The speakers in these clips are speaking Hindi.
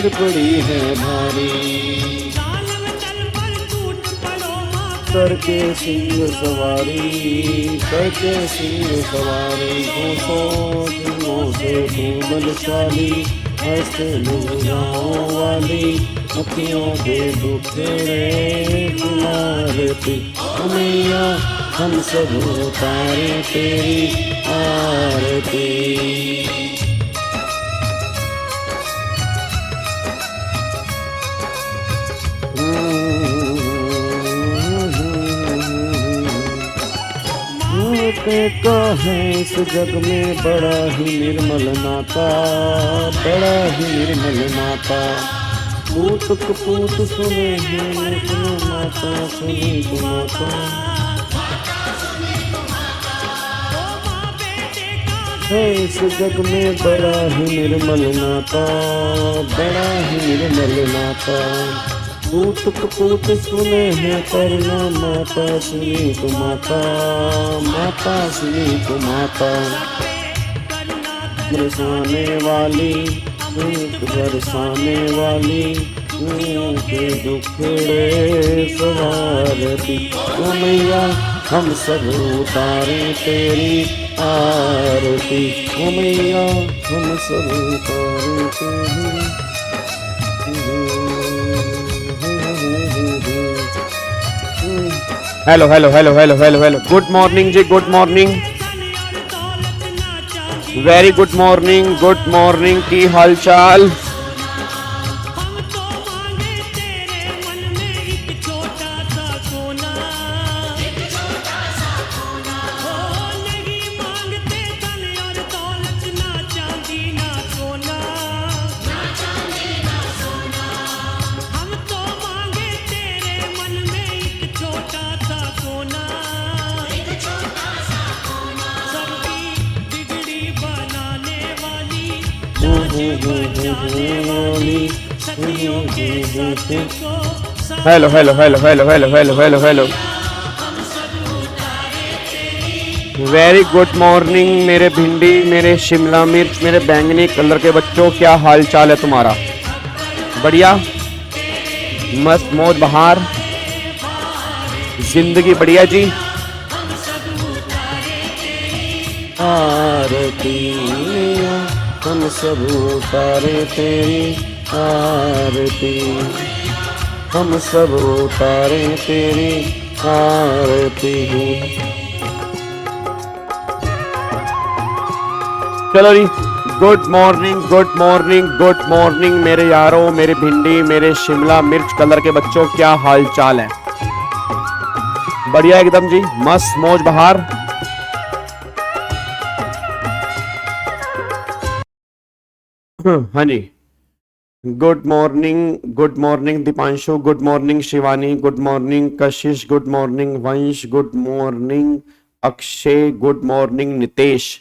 नींद पड़ी है भारी, करके सिंह सवारी, करके सिंह सवारी, घोषों सिंहों से तू बलशाली, हंसते लुगाओं वाली, अखियों के दुखड़े तुम्हारती, मैया हम सब उतारे तेरी आरती। का है इस जग में बड़ा ही निर्मल नाता, बड़ा ही निर्मल नाता, पूत कपूत सुने हैं माता सुने माता, है इस जग में बड़ा ही निर्मल नाता, बड़ा ही निर्मल नाता, पूत कपूत सुने हैं करना माता सुनी तो माता, माता सुनी तो माता, बरसाने वाली बरसाने वाली, के दुखड़े सवारती, ओ मैया हम सब उतारे तेरी आरती, ओ मैया हम सब उतारे तेरी। Hello hello hello hello hello hello, good morning जी, good morning, very good morning, की हाल चाल। Hello hello hello hello hello hello hello hello, very good morning मेरे भिंडी, मेरे शिमला मिर्च, मेरे बैंगनी कलर के बच्चों, क्या हाल चाल है तुम्हारा? बढ़िया, मस्त मौज बहार, जिंदगी बढ़िया जी। आरती हम सब उतारे तेरी आरती, हम सब उतारे तेरी आरती। चलो जी, good morning good morning good morning मेरे यारों, मेरे भिंडी, मेरे शिमला मिर्च कलर के बच्चों, क्या हाल चाल है? बढ़िया एकदम जी, मस्त मौज बहार। हाँ जी, good morning Deepanshu, good morning Shivani, good morning Kashish, good morning Vansh, good morning Akshay, good morning Nitesh,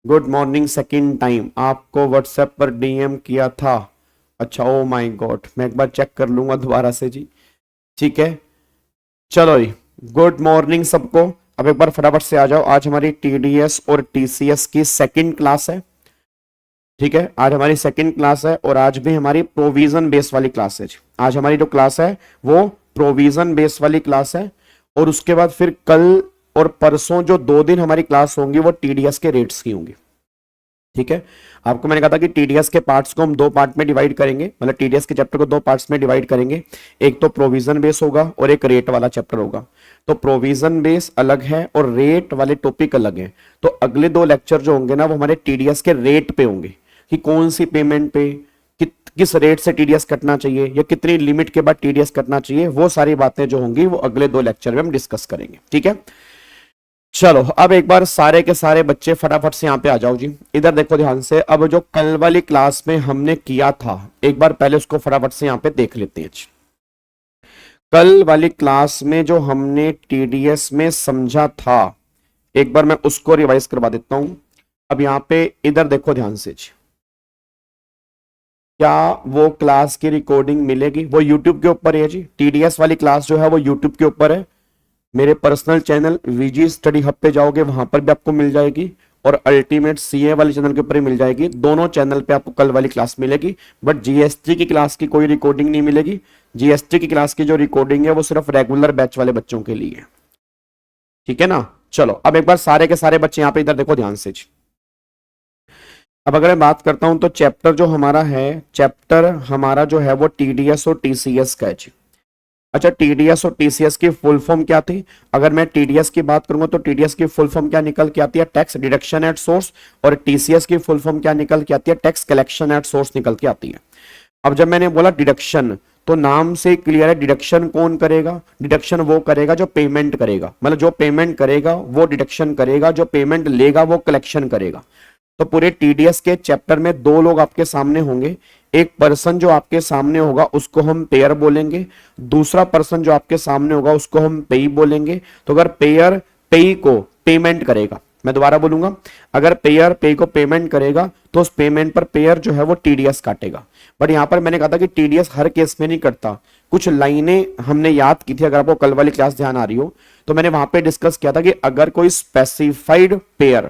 good morning second time. आपको व्हाट्सएप पर डीएम किया था? अच्छा, ओ माय गॉड, मैं एक बार चेक कर लूंगा दोबारा से जी, ठीक है। चलो जी, गुड मॉर्निंग सबको। अब एक बार फटाफट से आ जाओ, आज हमारी टीडीएस और टीसीएस की सेकंड क्लास है, ठीक है। आज हमारी सेकंड क्लास है और आज भी हमारी प्रोविजन बेस वाली क्लास है। आज हमारी जो क्लास है वो प्रोविजन बेस वाली क्लास है, और उसके बाद फिर कल और परसों जो 2 दिन हमारी क्लास होंगी वो टीडीएस के रेट्स की होंगी, ठीक है। आपको मैंने कहा था कि टीडीएस के पार्ट्स को हम 2 पार्ट में डिवाइड करेंगे, मतलब टीडीएस के चैप्टर को 2 पार्ट्स में डिवाइड करेंगे, एक तो प्रोविजन बेस होगा और एक रेट वाला चैप्टर होगा। तो प्रोविजन बेस अलग है और रेट वाले टॉपिक अलग है। तो अगले 2 लेक्चर जो होंगे ना वो हमारे टीडीएस के रेट पे होंगे, कि कौन सी पेमेंट पे किस रेट से टीडीएस कटना चाहिए या कितनी लिमिट के बाद टीडीएस कटना चाहिए, वो सारी बातें जो होंगी वो अगले 2 लेक्चर में हम डिस्कस करेंगे, ठीक है। चलो, अब एक बार सारे के सारे बच्चे फटाफट से यहाँ पे आ जाओ जी, इधर देखो ध्यान से। अब जो कल वाली क्लास में हमने किया था, एक बार पहले उसको फटाफट से यहाँ पे देख लेते हैं। कल वाली क्लास में जो हमने टीडीएस में समझा था, एक बार मैं उसको रिवाइज करवा देता हूं। अब यहाँ पे इधर देखो ध्यान से जी, क्या वो क्लास की रिकॉर्डिंग मिलेगी? वो यूट्यूब के ऊपर है जी, टीडीएस वाली क्लास जो है वो यूट्यूब के ऊपर है। मेरे personal channel VG study hub पे जाओगे, वहां पर भी आपको मिल जाएगी, और अल्टीमेट सीए वाले चैनल के ऊपर ही मिल जाएगी। दोनों चैनल पे आपको कल वाली क्लास मिलेगी, बट जीएसटी की क्लास की कोई रिकॉर्डिंग नहीं मिलेगी। जीएसटी की क्लास की जो रिकॉर्डिंग है वो सिर्फ रेगुलर बैच वाले बच्चों के लिए है, ठीक है ना। चलो अब एक बार सारे के सारे बच्चे यहाँ पे इधर देखो ध्यान से जी। अब अगर मैं बात करता हूं तो चैप्टर जो हमारा है, चैप्टर हमारा जो है वो टीडीएस और टीसीएस का है जी। अच्छा, टीडीएस और टीसीएस की फुल फॉर्म क्या थी? अगर मैं टीडीएस की बात करूंगा तो टीडीएस की फुल फॉर्म क्या निकल के आती है? Tax deduction at source. और टीसीएस की फुल फॉर्म क्या निकल के आती है? टैक्स कलेक्शन एट सोर्स निकल के आती है। अब जब मैंने बोला डिडक्शन, तो नाम से क्लियर है डिडक्शन कौन करेगा? डिडक्शन वो करेगा जो पेमेंट करेगा, मतलब जो पेमेंट करेगा वो डिडक्शन करेगा, जो पेमेंट लेगा वो कलेक्शन करेगा। तो पूरे टीडीएस के चैप्टर में दो लोग आपके सामने होंगे। एक पर्सन जो आपके सामने होगा उसको हम पेयर बोलेंगे, दूसरा पर्सन जो आपके सामने होगा उसको हम पेई बोलेंगे। तो अगर पेयर पेई को पेमेंट करेगा, मैं दोबारा बोलूंगा, अगर पेयर पेई को पेमेंट करेगा तो उस पेमेंट पर पेयर जो है वो टीडीएस काटेगा। बट यहां पर मैंने कहा था कि टीडीएस हर केस में नहीं करता, कुछ लाइनें हमने याद की थी। अगर आपको कल वाली क्लास ध्यान आ रही हो तो मैंने वहां पे डिस्कस किया था कि अगर कोई स्पेसिफाइड पेयर,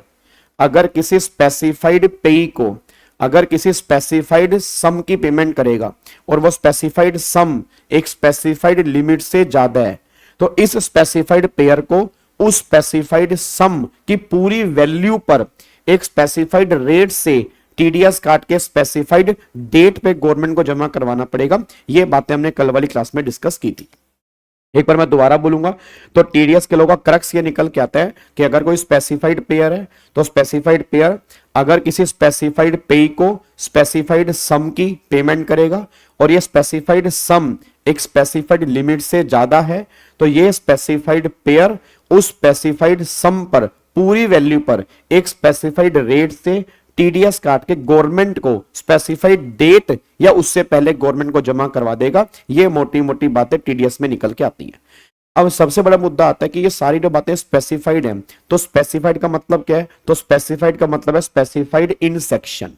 अगर किसी स्पेसिफाइड पेई को, अगर किसी स्पेसिफाइड सम की पेमेंट करेगा और वो स्पेसिफाइड सम एक स्पेसिफाइड लिमिट से ज्यादा है, तो इस स्पेसिफाइड पेयर को उस स्पेसिफाइड सम की पूरी वैल्यू पर एक स्पेसिफाइड रेट से टीडीएस काट के स्पेसिफाइड डेट पे गवर्नमेंट को जमा करवाना पड़ेगा। ये बातें हमने कल वाली क्लास में डिस्कस की थी। एक बार मैं दोबारा बोलूंगा तो टीडीएस के लोगों का क्रक्स ये निकल के आता है कि अगर कोई स्पेसिफाइड पेयर है तो स्पेसिफाइड पेयर अगर किसी स्पेसिफाइड पेई को स्पेसिफाइड सम की पेमेंट करेगा और ये स्पेसिफाइड सम एक स्पेसिफाइड लिमिट से ज्यादा है, तो ये स्पेसिफाइड पेयर उस स्पेसिफाइड सम पर पूरी वैल्यू पर एक स्पेसिफाइड रेट से टीडीएस काट के गवर्नमेंट को स्पेसिफाइड डेट या उससे पहले गवर्नमेंट को जमा करवा देगा। ये मोटी मोटी बातें टीडीएस में निकल के आती है। अब सबसे बड़ा मुद्दा आता है कि ये सारी जो बातें स्पेसिफाइड हैं, तो स्पेसिफाइड का मतलब क्या है? तो स्पेसिफाइड का मतलब है स्पेसिफाइड इन सेक्शन।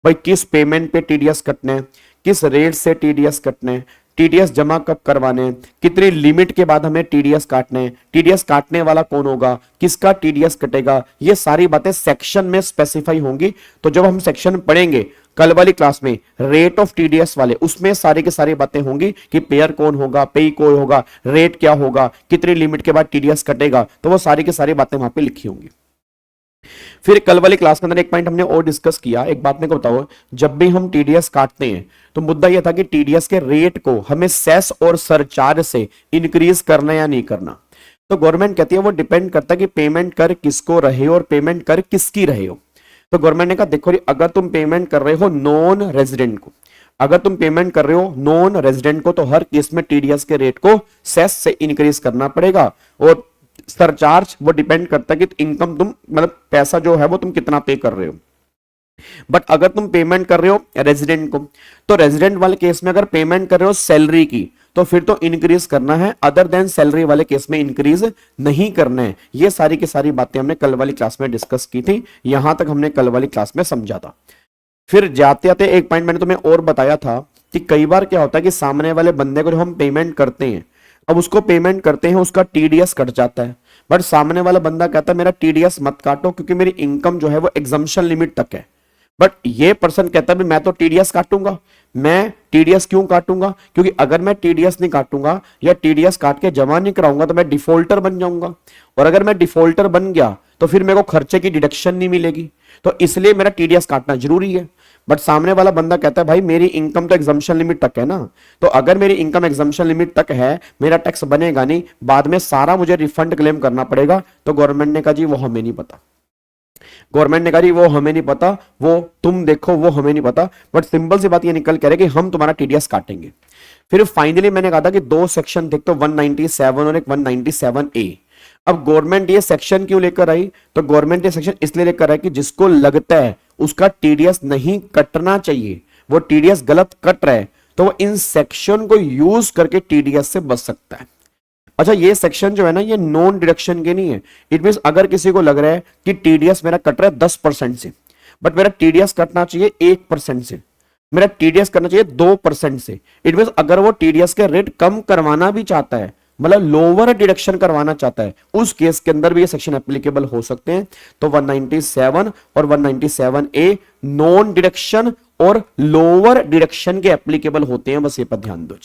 भाई किस पेमेंट पे टीडीएस कटने हैं, किस रेट से टीडीएस कटने हैं, टीडीएस जमा कब करवाने हैं, कितनी लिमिट के बाद हमें टीडीएस काटने हैं, टीडीएस काटने वाला कौन होगा, किसका टीडीएस कटेगा, ये सारी बातें सेक्शन में स्पेसिफाई होंगी। तो जब हम सेक्शन पढ़ेंगे कल वाली क्लास में रेट ऑफ टीडीएस वाले, उसमें सारी की सारी बातें होंगी कि पेयर कौन होगा, पेई कौन होगा, रेट क्या होगा, कितनी लिमिट के बाद टीडीएस कटेगा, तो वो सारी की सारी बातें वहां पे लिखी होंगी। फिर कल वाली क्लास के अंदर एक पॉइंट हमने और डिस्कस किया। एक बात मेरे को बताओ, जब भी हम टीडीएस काटते हैं तो मुद्दा यह था कि टीडीएस के रेट को हमें सेस और सरचार्ज से इंक्रीज करना या नहीं करना। तो गवर्नमेंट कहती है वो डिपेंड करता है कि पेमेंट कर किसको रहे हो और पेमेंट कर किसकी रहे हो। तो गवर्नमेंट ने कहा देखो अगर तुम पेमेंट कर रहे हो नॉन रेजिडेंट को, अगर तुम पेमेंट कर रहे हो नॉन रेजिडेंट को, तो हर केस में टीडीएस के रेट को सेस से इंक्रीज करना पड़ेगा। और सरचार्ज वो डिपेंड करता है कि इनकम तुम, मतलब पैसा जो है वो तुम कितना पे कर रहे हो। बट अगर तुम पेमेंट कर रहे हो रेजिडेंट को, तो रेजिडेंट वाले केस में अगर पेमेंट कर रहे हो सैलरी की तो फिर तो इंक्रीज करना है, अदर देन सैलरी वाले केस में इंक्रीज नहीं करना है। ये सारी की सारी बातें हमने कल वाली क्लास में डिस्कस की थी, यहां तक हमने कल वाली क्लास में समझा था। फिर जाते आते एक पॉइंट मैंने तुम्हें और बताया था कि कई बार क्या होता है कि सामने वाले बंदे को जो हम पेमेंट करते हैं, अब उसको पेमेंट करते हैं उसका टीडीएस कट जाता है, बट सामने वाला बंदा कहता है मेरा टीडीएस मत काटो क्योंकि मेरी इनकम जो है वो एग्जम्पशन लिमिट तक है। बट ये पर्सन कहता है मैं तो टीडीएस काटूंगा। मैं टीडीएस क्यों काटूंगा? क्योंकि अगर मैं टीडीएस नहीं काटूंगा या टीडीएस काट के जमा नहीं कराऊंगा तो मैं डिफॉल्टर बन जाऊंगा, और अगर मैं डिफॉल्टर बन गया तो फिर मेरे को खर्चे की डिडक्शन नहीं मिलेगी, तो इसलिए मेरा टीडीएस काटना जरूरी है। बट सामने वाला बंदा कहता है भाई मेरी इनकम तो एग्जम्पशन लिमिट तक है ना, तो अगर मेरी इनकम एग्जम्पशन लिमिट तक है, मेरा टैक्स बनेगा नहीं, बाद में सारा मुझे रिफंड क्लेम करना पड़ेगा। तो गवर्नमेंट ने कहा जी वो हमें नहीं पता, गवर्नमेंट ने कहा जी वो हमें नहीं पता, वो तुम देखो, वो हमें नहीं पता। बट सिंपल सी बात ये निकल कर है कि हम तुम्हारा टीडीएस काटेंगे। फिर फाइनली मैंने कहा था कि दो सेक्शन देख, तो 197 और एक 197A। अब गवर्नमेंट ये सेक्शन क्यों लेकर आई? तो गवर्नमेंट ये सेक्शन इसलिए लेकर आई कि जिसको लगता है उसका टीडीएस नहीं कटना चाहिए, वो टीडीएस गलत कट रहा है, तो वो इन सेक्शन को यूज करके टीडीएस से बच सकता है। अच्छा, ये सेक्शन जो है ना ये नॉन डिडक्शन के नहीं है। इट मींस अगर किसी को लग रहा है कि टीडीएस मेरा कट रहा है 10% से, बट मेरा टीडीएस कटना चाहिए 1% से, मेरा टीडीएस करना चाहिए 2% से, इट मींस अगर वो टीडीएस के रेट कम करवाना भी चाहता है मतलब लोअर डिडक्शन करवाना चाहता है, उस केस के अंदर भी ये सेक्शन एप्लीकेबल हो सकते हैं। तो 197 और 197 ए नॉन डिडक्शन और लोअर डिडक्शन के एप्लीकेबल होते हैं, बस ये पर ध्यान दो।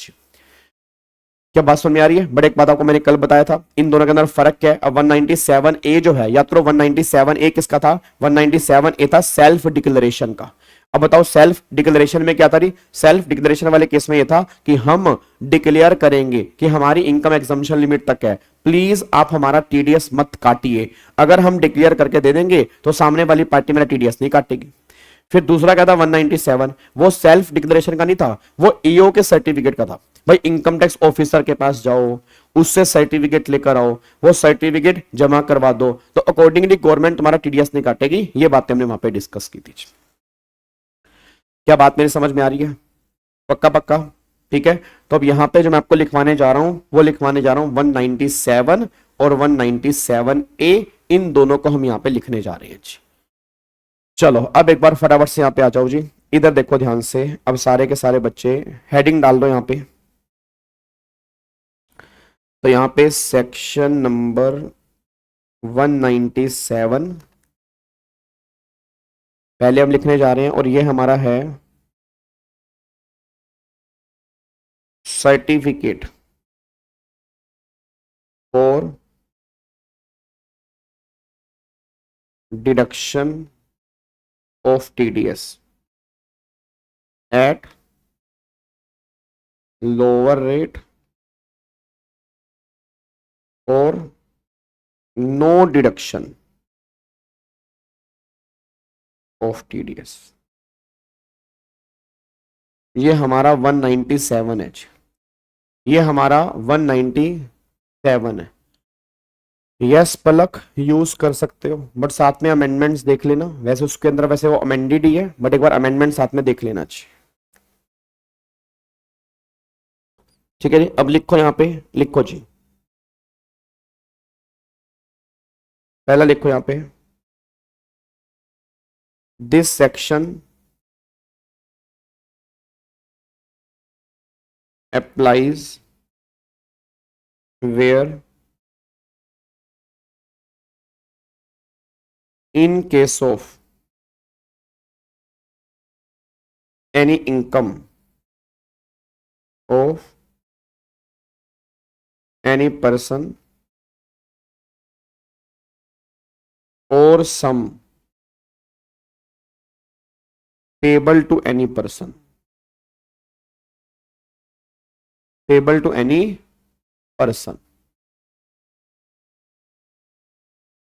क्या बात समझ में आ रही है? बट एक बात आपको मैंने कल बताया था, इन दोनों के अंदर फर्क क्या है। अब 197 ए जो है, याद करो 197 ए किसका था? 197 ए था सेल्फ डिक्लेरेशन का। अब बताओ सेल्फ डिक्लेरेशन में क्या था? सेल्फ डिक्लेरेशन वाले केस में यह था कि हम डिक्लेयर करेंगे कि हमारी इनकम एग्जम्पशन लिमिट तक है, प्लीज आप हमारा टीडीएस मत काटिए। अगर हम डिक्लेयर करके दे देंगे तो सामने वाली पार्टी मेरा टीडीएस नहीं काटेगी। फिर दूसरा क्या था 197, वो सेल्फ डिक्लेरेशन का नहीं था, वो ईओ के सर्टिफिकेट का था। भाई इनकम टैक्स ऑफिसर के पास जाओ, उससे सर्टिफिकेट लेकर आओ, वो सर्टिफिकेट जमा करवा दो, तो अकॉर्डिंगली गवर्नमेंट तुम्हारा टीडीएस नहीं काटेगी। ये बातें हमने वहां पे डिस्कस की थी। क्या बात मेरी समझ में आ रही है? पक्का पक्का? ठीक है। तो अब यहां पे जो मैं आपको लिखवाने जा रहा हूं वो लिखवाने जा रहा हूं 197 और 197 ए, इन दोनों को हम यहां पे लिखने जा रहे हैं जी। चलो अब एक बार फटाफट से यहां पे आ जाओ जी, इधर देखो ध्यान से। अब सारे के सारे बच्चे हेडिंग डाल दो यहां पे। तो यहां पे सेक्शन नंबर 197 पहले हम लिखने जा रहे हैं, और ये हमारा है certificate for deduction of TDS at lower rate और नो डिडक्शन ऑफ टीडीएस। ये हमारा 197 है, ये हमारा 197 है। यस पलक यूज कर सकते हो, बट साथ में अमेंडमेंट्स देख लेना। वैसे उसके अंदर वैसे वो अमेंडेड ही है, बट एक बार अमेंडमेंट साथ में देख लेना चाहिए। ठीक है जी। अब लिखो यहां पे, लिखो जी, पहला लिखो यहां पे, this section applies where in case of any income of any person or sum payable to any person, payable to any person,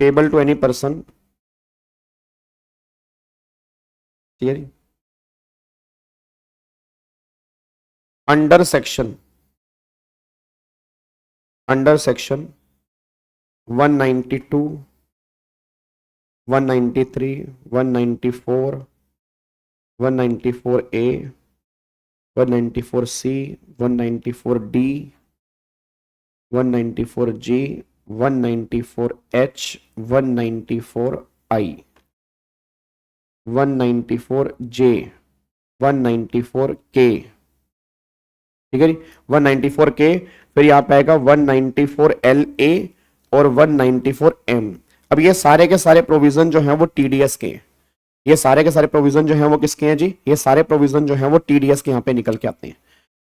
payable to any person। ठीक है। अंडर सेक्शन 192, 193, 194, 194 ए, 194 सी, 194 डी, 194 जी, 194 एच, 194 आई, 194 जे, 194 के। ठीक है जी। 194 के, फिर यहां पे आएगा 194 एल ए और 194 एम। अब ये सारे के सारे प्रोविजन जो हैं वो टीडीएस के हैं। ये सारे के सारे प्रोविजन जो हैं वो किसके हैं जी? ये सारे प्रोविजन जो हैं वो टीडीएस के यहां पे निकल के आते हैं।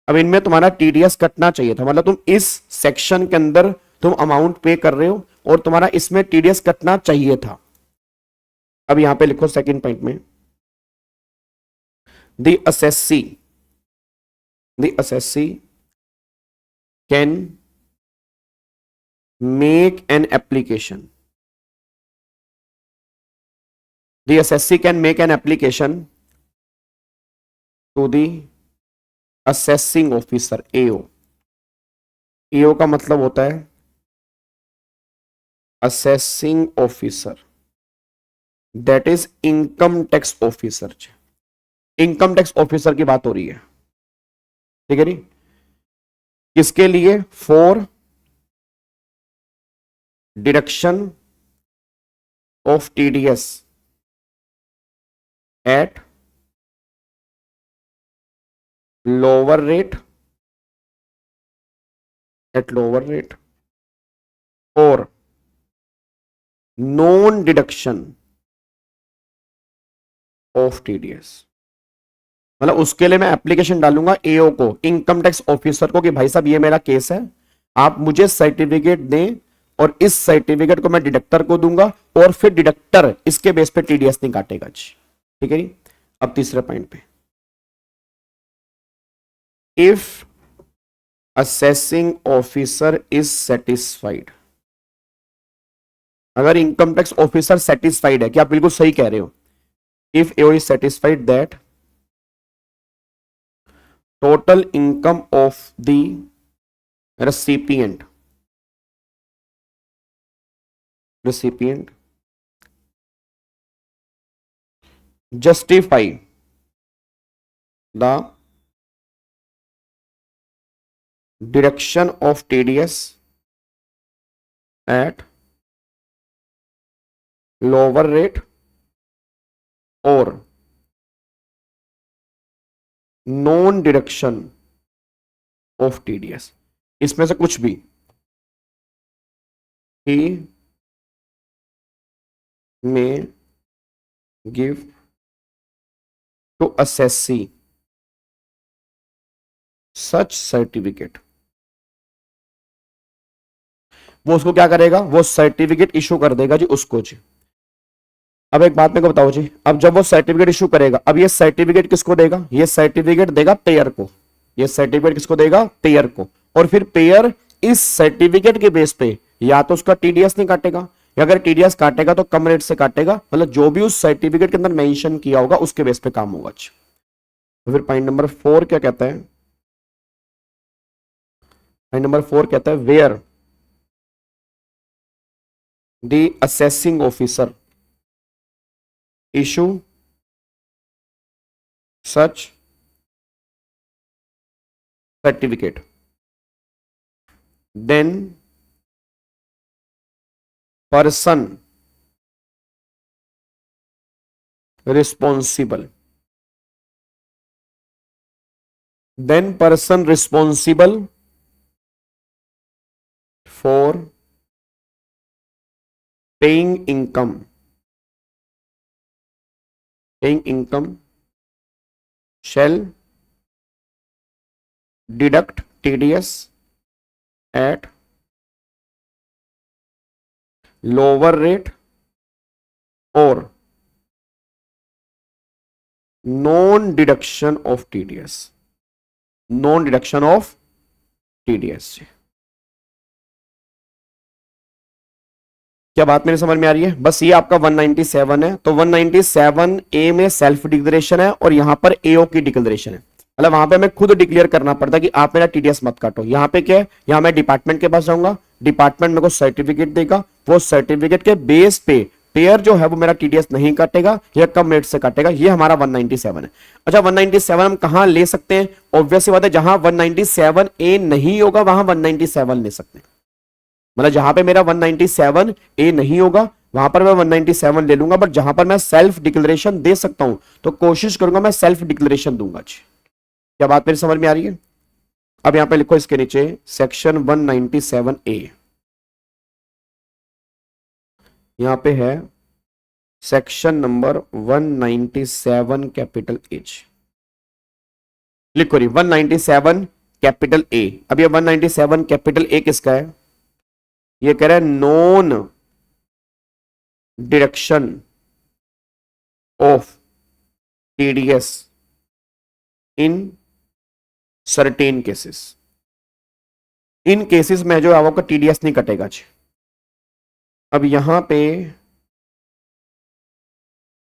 अब इनमें तुम्हारा टीडीएस कटना चाहिए था, मतलब तुम इस सेक्शन के अंदर तुम अमाउंट पे कर रहे हो और तुम्हारा इसमें टीडीएस कटना चाहिए था। अब यहां पे लिखो सेकंड पॉइंट में, the assessee can make an application, the assessee can make an application to the assessing officer AO। AO का मतलब होता है assessing officer, that is income tax officer. Income tax officer की बात हो रही है, ठीक है नी? किसके लिए? For deduction of TDS at lower rate at lower rate or non deduction of TDS। मतलब उसके लिए मैं एप्लीकेशन डालूंगा एओ को, इनकम टैक्स ऑफिसर को, कि भाई साहब ये मेरा केस है, आप मुझे सर्टिफिकेट दें और इस सर्टिफिकेट को मैं डिडक्टर को दूंगा और फिर डिडक्टर इसके बेस पे टीडीएस नहीं काटेगा जी। ठीक है जी। अब तीसरे पॉइंट पे, if assessing officer is satisfied, अगर इनकम टैक्स ऑफिसर सेटिस्फाइड है, कि आप बिल्कुल सही कह रहे हो, if AO is satisfied that total income of the recipient justify the deduction of TDS at lower rate or non deduction of TDS, इसमें से कुछ भी, he may give to assessee such certificate। वो उसको क्या करेगा, वो सर्टिफिकेट इशू कर देगा जी उसको जी। अब एक बात मेरे को बताओ जी, अब जब वो सर्टिफिकेट इशू करेगा, अब ये सर्टिफिकेट किसको देगा, ये सर्टिफिकेट देगा पेयर को, ये सर्टिफिकेट किसको देगा, पेयर को। और फिर पेयर इस सर्टिफिकेट के बेस पे या तो उसका टीडीएस नहीं काटेगा, या अगर टीडीएस काटेगा तो कम रेट से काटेगा, मतलब जो भी उस सर्टिफिकेट के अंदर मेंशन किया होगा उसके बेस पे काम होगा। तो फिर पॉइंट नंबर 4 क्या कहता है, पॉइंट नंबर 4 कहता है where the assessing officer issue such certificate then person responsible for paying income shall deduct TDS at lower rate or non deduction of TDS, non deduction of TDS। क्या बात मेरे समझ में आ रही है? बस ये आपका 197 है, तो 197 ए में सेल्फ डिक्लेरेशन है और यहां पर एओ की डिक्लेरेशन है। मतलब वहां पे हमें खुद डिक्लेयर करना पड़ता है कि आप मेरा टीडीएस मत काटो। यहाँ पे क्या है, यहाँ मैं डिपार्टमेंट के पास जाऊंगा, डिपार्टमेंट मेरे को सर्टिफिकेट देगा, वो सर्टिफिकेट के बेस पे पेयर जो है वो मेरा टीडीएस नहीं काटेगा या कम रेट से काटेगा। ये हमारा 197 है। अच्छा 197 हम कहां ले सकते हैं? ऑब्वियस बात है, जहां 197 ए नहीं होगा वहां 197 ले सकते हैं। मतलब जहां पे मेरा 197 ए नहीं होगा वहां पर मैं 197 ले लूंगा, बट जहां पर मैं सेल्फ डिक्लेरेशन दे सकता हूं तो कोशिश करूंगा मैं सेल्फ डिक्लेरेशन दूंगा जी। क्या बात मेरी समझ में आ रही है? अब यहां पे लिखो इसके नीचे सेक्शन 197 ए, यहां पे है सेक्शन नंबर 197 कैपिटल एच। लिखो रही 197 कैपिटल ए। अब ये 197 कैपिटल ए किसका है? ये कह रहा है non deduction of TDS in certain cases. In cases में जो है आपका टीडीएस नहीं कटेगा जी। अब यहां पे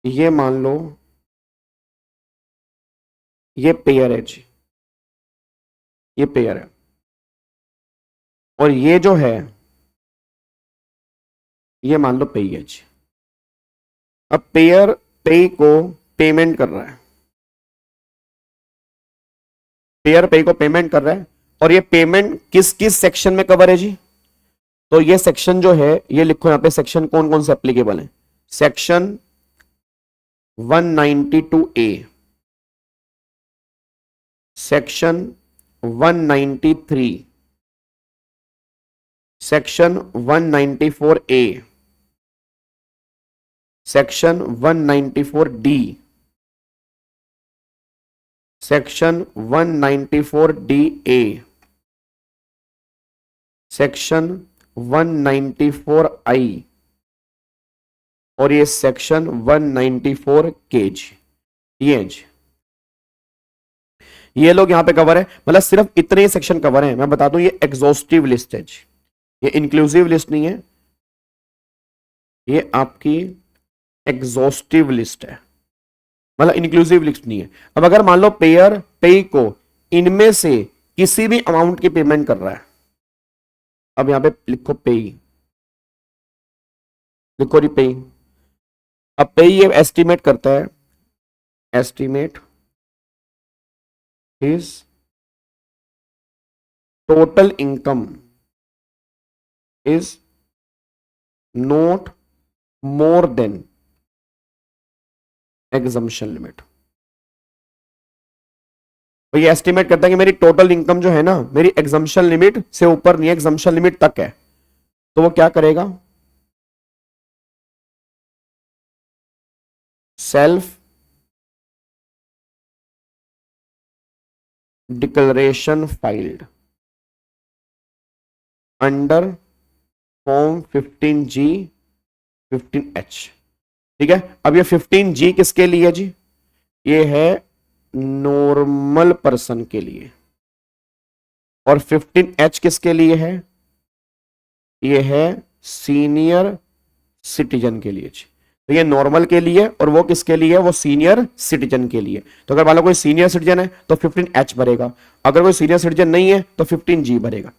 ये मान लो ये पेयर है जी, ये पेयर है और ये जो है ये मान लो पे है जी। अब पेयर पे को पेमेंट कर रहा है, पेयर पे को पेमेंट कर रहा है और ये पेमेंट किस किस सेक्शन में कवर है जी? तो ये सेक्शन जो है ये लिखो यहां पे सेक्शन कौन कौन से एप्लीकेबल है। Section 192 A, section 193 section 194 A, section 194 D, section 194 D A, section 194 आई और ये सेक्शन 194 केज, ये लोग यहां पे कवर है। मतलब सिर्फ इतने सेक्शन कवर हैं। मैं बता दूं ये एग्जॉस्टिव लिस्ट है, ये इंक्लूसिव लिस्ट नहीं है, ये आपकी एग्जॉस्टिव लिस्ट है, मतलब इंक्लूसिव लिस्ट नहीं है। अब अगर मान लो पेयर पे को इनमें से किसी भी अमाउंट की पेमेंट कर रहा है, अब यहां पे लिखो पे, लिखो री पे। अब पे ये एस्टिमेट करता है, estimate his total income is not more than exemption limit. तो ये एस्टिमेट करता है कि मेरी टोटल इनकम जो है ना, मेरी एग्जम्पशन लिमिट से ऊपर नहीं है, एग्जम्पशन लिमिट तक है। तो वो क्या करेगा, self declaration filed under form 15G 15H। ठीक है, अब ये 15G किसके लिए है जी, ये है नॉर्मल पर्सन के लिए, और 15H किसके लिए है, ये है सीनियर सिटीजन के लिए जी। तो ये नॉर्मल के लिए और वो किसके लिए, वो सीनियर सिटीजन के लिए। तो अगर मान लो कोई सीनियर सिटीजन है तो 15H भरेगा, अगर कोई सीनियर सिटीजन नहीं है तो 15G भरेगा।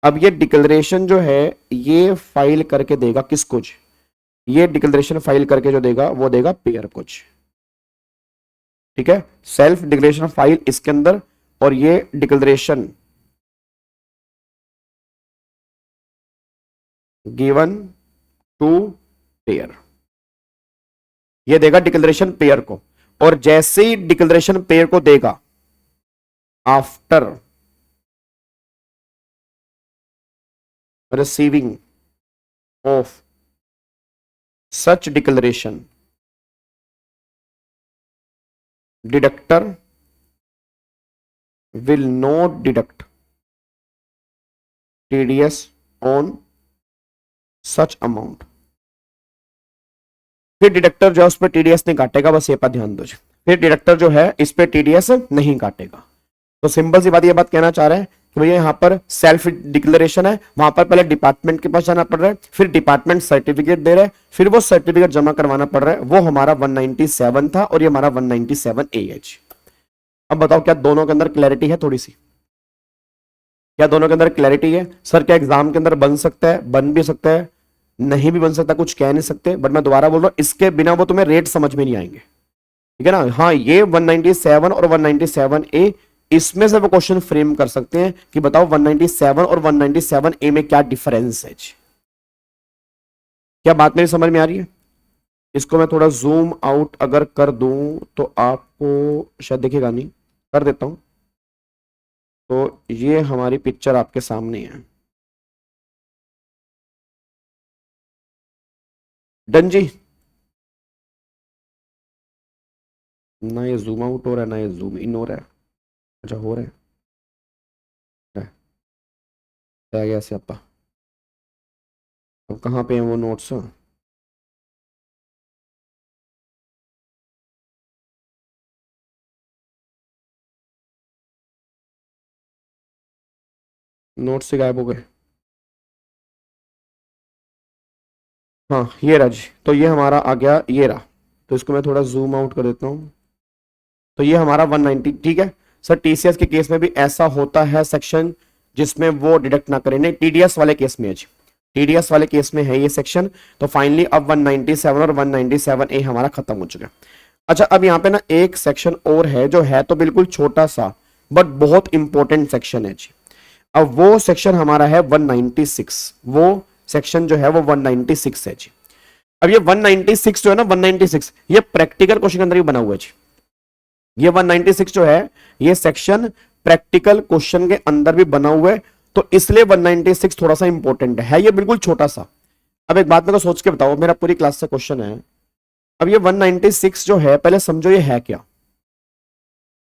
अब ये डिक्लेरेशन जो है ये फाइल करके देगा किसको जी, ये डिक्लेरेशन फाइल करके जो देगा वो देगा पेयर को जी। ठीक है, सेल्फ डिक्लेरेशन फाइल इसके अंदर, और ये डिक्लेरेशन गिवन टू पेयर, ये देगा डिक्लेरेशन पेयर को। और जैसे ही डिक्लेरेशन पेयर को देगा, after receiving of such declaration, deductor will not deduct TDS on such amount. फिर डिडक्टर जो है उस पर TDS नहीं काटेगा, बस ये पर ध्यान दो। फिर डिडक्टर जो है इस पे TDS नहीं काटेगा। तो सिंपल सी बात, ये बात कहना चाह रहे हैं कि भैया यहाँ पर सेल्फ डिक्लेरेशन है, वहां पर पहले डिपार्टमेंट के पास जाना पड़ रहा है, फिर डिपार्टमेंट सर्टिफिकेट दे रहा है, फिर वो सर्टिफिकेट जमा करवाना पड़ रहा है। वो हमारा 197 था और ये हमारा 197A है। अब बताओ क्या दोनों के अंदर क्लैरिटी है थोड़ी सी, क्या दोनों के अंदर क्लैरिटी है? सर क्या एग्जाम के अंदर बन सकता है? बन भी सकता है, नहीं भी बन सकता, कुछ कह नहीं सकते। बट मैं दोबारा बोल रहा हूं, इसके बिना वो तुम्हें रेट समझ में नहीं आएंगे। ठीक है ना? हाँ, ये 197 और 197A, इसमें से वो क्वेश्चन फ्रेम कर सकते हैं कि बताओ 197 और 197A में क्या डिफरेंस है। क्या बात मेरी समझ में आ रही है? इसको मैं थोड़ा जूम आउट अगर कर दूं तो आपको शायद दिखेगा नहीं, कर देता हूं। तो ये हमारी पिक्चर आपके सामने है। डन जी? ना ये जूम आउट हो रहा है ना ये जूम इन हो रहा है। अच्छा, हो रहा है, आ गया स्यापा। अब कहाँ पे हैं वो नोट्स? नोट्स से गायब हो गए। हाँ, ये रहा जी। तो ये हमारा आ गया, ये रहा। तो इसको मैं थोड़ा जूम आउट कर देता हूँ। तो ये हमारा 190। ठीक है सर, TCS के केस में भी ऐसा होता है सेक्शन जिसमें वो डिडक्ट ना करें। नहीं, TDS वाले केस में है जी, TDS वाले केस में है ये सेक्शन। तो फाइनली अब 197 और 197A हमारा खत्म हो चुका है। अच्छा, अब यहाँ पे ना एक सेक्शन और है जो है तो बिल्कुल छोटा सा बट बहुत इंपॉर्टेंट सेक्शन है जी। अब वो सेक्शन हमारा है 196। वो सेक्शन जो है वो 196 है जी। अब ये 196 जो है ना, 196 ये प्रैक्टिकल क्वेश्चन के अंदर ही बना हुआ है जी। ये 196 जो है ये सेक्शन प्रैक्टिकल क्वेश्चन के अंदर भी बना हुआ है। तो इसलिए 196 थोड़ा सा इंपॉर्टेंट है ये बिल्कुल छोटा सा। अब एक बात मेरे को सोच के बताओ, मेरा पूरी क्लास से क्वेश्चन है, अब ये 196 जो है पहले समझो ये है क्या।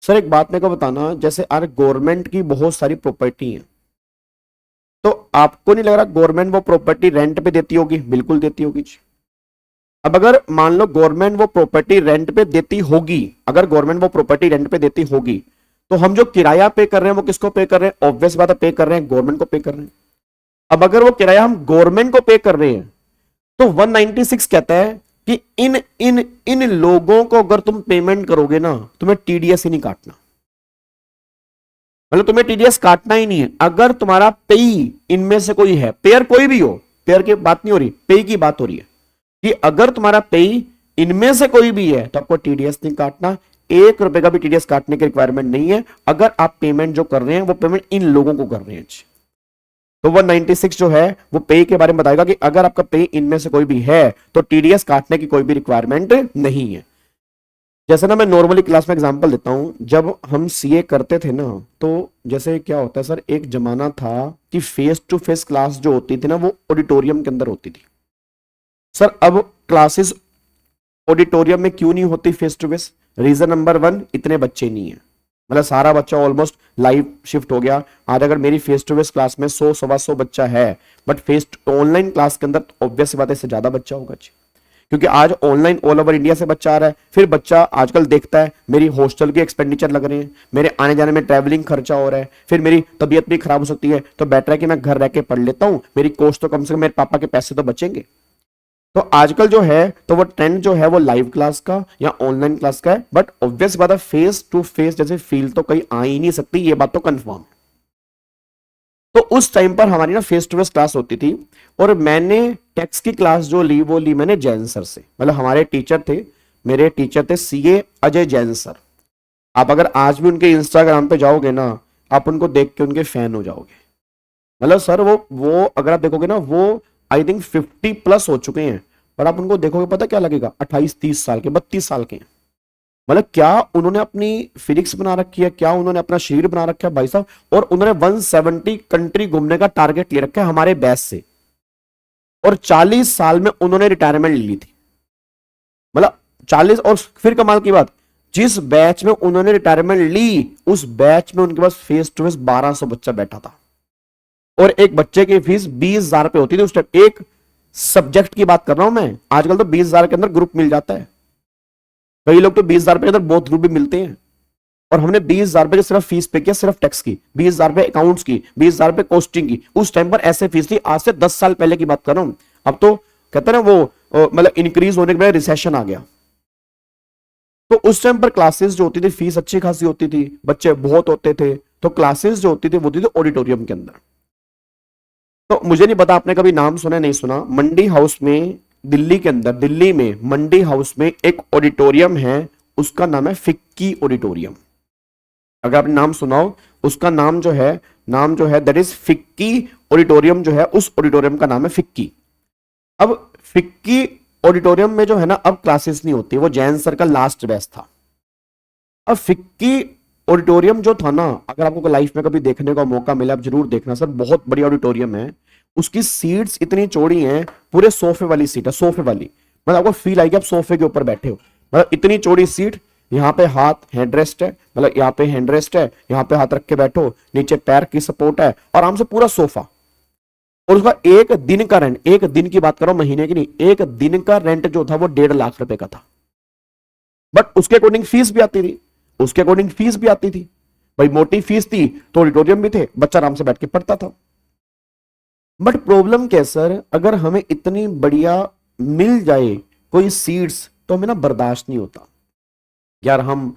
सर एक बात मेरे को बताना, जैसे अरे गवर्नमेंट की बहुत सारी प्रॉपर्टी है, तो आपको नहीं लग रहा गवर्नमेंट वो प्रॉपर्टी रेंट पे देती होगी? बिल्कुल देती होगी जी। अब अगर मान लो गवर्नमेंट वो प्रॉपर्टी रेंट पे देती होगी, अगर गवर्नमेंट वो प्रॉपर्टी रेंट पे देती होगी, तो हम जो किराया पे कर रहे हैं वो किसको पे कर रहे हैं? ऑब्वियस बात है पे कर रहे हैं, गवर्नमेंट को पे कर रहे हैं। अब अगर वो किराया हम गवर्नमेंट को पे कर रहे हैं, तो 196 कहता है कि इन इन इन लोगों को अगर तुम पेमेंट करोगे ना, तुम्हें टीडीएस ही नहीं काटना, मतलब तुम्हें टीडीएस काटना ही नहीं है। अगर तुम्हारा पेई इनमें से कोई है, पेयर कोई भी हो, पेयर की बात नहीं हो रही, पेई की बात हो रही है कि अगर तुम्हारा पेई इनमें से कोई भी है तो आपको टीडीएस नहीं काटना, 1 रुपए का भी टीडीएस काटने की रिक्वायरमेंट नहीं है, अगर आप पेमेंट जो कर रहे हैं वो पेमेंट इन लोगों को कर रहे हैं। तो 196 जो है वो पे के बारे में बताएगा कि अगर आपका पे इनमें से कोई भी है तो टीडीएस काटने की कोई भी रिक्वायरमेंट नहीं है। जैसे ना मैं नॉर्मली क्लास में एग्जांपल देता हूं, जब हम सीए करते थे ना, तो जैसे क्या होता है सर, एक जमाना था कि फेस टू फेस क्लास जो होती थी ना वो ऑडिटोरियम के अंदर होती थी। सर अब क्लासेस ऑडिटोरियम में क्यों नहीं होती face to face? Reason number 1, इतने बच्चे नहीं है, मतलब सारा बच्चा ऑलमोस्ट लाइव शिफ्ट हो गया। आज अगर मेरी फेस टू फेस क्लास में 100-125 बच्चा है, बट फेस ऑनलाइन क्लास के अंदर ऑब्वियस बात है इससे ज्यादा बच्चा होगा जी, क्योंकि आज ऑनलाइन ऑल ओवर इंडिया से बच्चा आ रहा है। फिर बच्चा आजकल देखता है मेरी हॉस्टल के एक्सपेंडिचर लग रहे हैं, मेरे आने जाने में ट्रैवलिंग खर्चा हो रहा है, फिर मेरी तबीयत भी खराब हो सकती है, तो बेटर है कि मैं घर रह के पढ़ लेता हूं, मेरी कोर्स तो कम से कम मेरे पापा के पैसे तो बचेंगे। तो आजकल जो है तो वो ट्रेंड जो है वो लाइव क्लास का या ऑनलाइन क्लास का है, बट ऑब्वियस बात है फेस टू फेस जैसे फील तो कहीं आ ही नहीं सकती, ये बात तो कंफर्म है। तो उस टाइम पर हमारी ना फेस टू फेस क्लास होती थी, और मैंने टेक्स्ट की क्लास जो ली वो ली मैंने जैन सर से, मतलब हमारे टीचर थे, मेरे टीचर थे सीए अजय जैन सर। आप अगर आज भी उनके इंस्टाग्राम पे जाओगे ना, आप उनको देख के उनके फैन हो जाओगे। मतलब सर वो अगर आप देखोगे ना, वो आई थिंक 50+ हो चुके हैं, पर आप उनको देखोगे पता क्या लगेगा, 28-30 साल के, 32 साल के हैं। मतलब क्या उन्होंने अपनी फिजिक्स बना रखी है, क्या उन्होंने अपना शरीर बना रखा है भाई साहब, और उन्होंने 170 कंट्री घूमने का टारगेट ले रखा है हमारे बैच से, और 40 साल में उन्होंने रिटायरमेंट ली थी। मतलब 40, और फिर कमाल की बात, जिस बैच में उन्होंने रिटायरमेंट ली उस बैच में उनके पास फेस टू फेस 1200 बच्चा बैठा था, और एक बच्चे की फीस 20,000 रुपए होती थी उस टाइम। एक सब्जेक्ट की बात कर रहा हूं मैं, आजकल तो 20,000 के अंदर ग्रुप मिल जाता है, कई लोग तो 20,000 रुपए के अंदर बहुत ग्रुप भी मिलते हैं। और हमने 20,000 रुपए की सिर्फ फीस पे किया, सिर्फ टैक्स की, 20,000 रुपए अकाउंट्स की, 20,000 रुपए कॉस्टिंग की। उस टाइम पर ऐसे फीस थी, आज से 10 साल पहले की बात कर रहा हूं। अब तो कहते हैं ना वो मतलब इंक्रीज होने के बाद रिसेशन आ गया। तो उस टाइम पर क्लासेस जो होती थी फीस अच्छी खासी होती थी, बच्चे बहुत होते थे, तो क्लासेस जो होती थी वो होती थी ऑडिटोरियम के अंदर। तो मुझे नहीं पता आपने कभी नाम सुना नहीं सुना, मंडी हाउस में दिल्ली के अंदर, दिल्ली में मंडी हाउस में एक ऑडिटोरियम है, उसका नाम है फिक्की ऑडिटोरियम। अगर आपने नाम सुनाओ, उसका नाम जो है दैट इज फिक्की ऑडिटोरियम, जो है उस ऑडिटोरियम का नाम है फिक्की। अब फिक्की ऑडिटोरियम में जो है ना अब क्लासेस नहीं होती, वो जैन सर का लास्ट बैच था। अब फिक्की ऑडिटोरियम जो था ना, अगर आपको लाइफ में कभी देखने का मौका मिला आप जरूर देखना सर, बहुत बड़ी ऑडिटोरियम है। उसकी सीट्स इतनी चौड़ी हैं, पूरे सोफे वाली सीट है, सोफे वाली, मतलब आपको फील आएगी आप सोफे के ऊपर बैठे हो, मतलब इतनी चौड़ी सीट। यहाँ पे हाथ हेडरेस्ट है, मतलब यहाँ पे हेडरेस्ट है, यहाँ पे हाथ रख के बैठो, नीचे पैर की सपोर्ट है, और आराम से पूरा सोफा। और उसका एक दिन का रेंट, एक दिन की बात करो महीने की नहीं, एक दिन का रेंट जो था वो 1.5 लाख रुपए का था। बट उसके अकॉर्डिंग फीस भी आती थी, उसके अकॉर्डिंग फीस भी आती थी भाई, मोटी फीस थी तो ऑडिटोरियम भी थे, बच्चा आराम से बैठ के पढ़ता था। बट प्रॉब्लम क्या सर, अगर हमें इतनी बढ़िया मिल जाए कोई सीट्स तो हमें ना बर्दाश्त नहीं होता यार। हम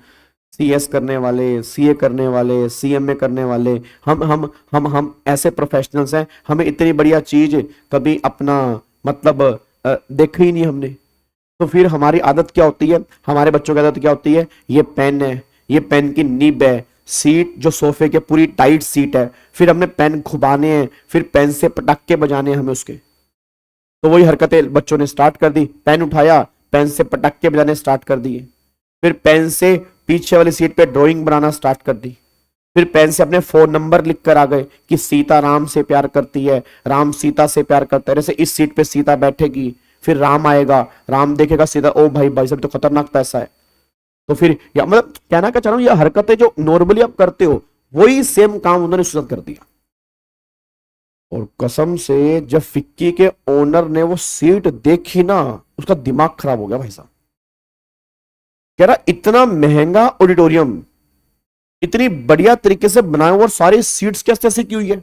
सीएस करने वाले, सीए करने वाले, सीएमए करने वाले, हम ऐसे प्रोफेशनल्स हैं, हमें इतनी बढ़िया चीज कभी अपना मतलब देखी ही नहीं हमने। तो फिर हमारी आदत क्या होती है, हमारे बच्चों की आदत क्या होती है, ये पेन है, ये पेन की निब है, सीट जो सोफे के पूरी टाइट सीट है, फिर हमने पेन घुमाने हैं, फिर पेन से पटाखे बजाने हैं हमें उसके। तो वही हरकतें बच्चों ने स्टार्ट कर दी, पेन उठाया, पेन से पटाखे बजाने स्टार्ट कर दिए, फिर पेन से पीछे वाली सीट पे ड्राइंग बनाना स्टार्ट कर दी, फिर पेन से अपने फोन नंबर लिख कर आ गए कि सीता राम से प्यार करती है, राम सीता से प्यार करता है, जैसे इस सीट पे सीता बैठेगी, फिर राम आएगा, राम देखेगा सीता, ओ भाई भाई सब तो खतरनाक पैसा है। तो फिर या मतलब कहना क्या चाह रहा हूं, ये हरकतें जो नॉर्मली आप करते हो वही सेम काम उन्होंने उसके साथ कर दिया। और कसम से जब फिक्की के ओनर ने वो सीट देखी ना, उसका दिमाग खराब हो गया भाई साहब। कह रहा इतना महंगा ऑडिटोरियम, इतनी बढ़िया तरीके से बनाया हुआ और सारी सीट्स कैसे ऐसे की हुई है,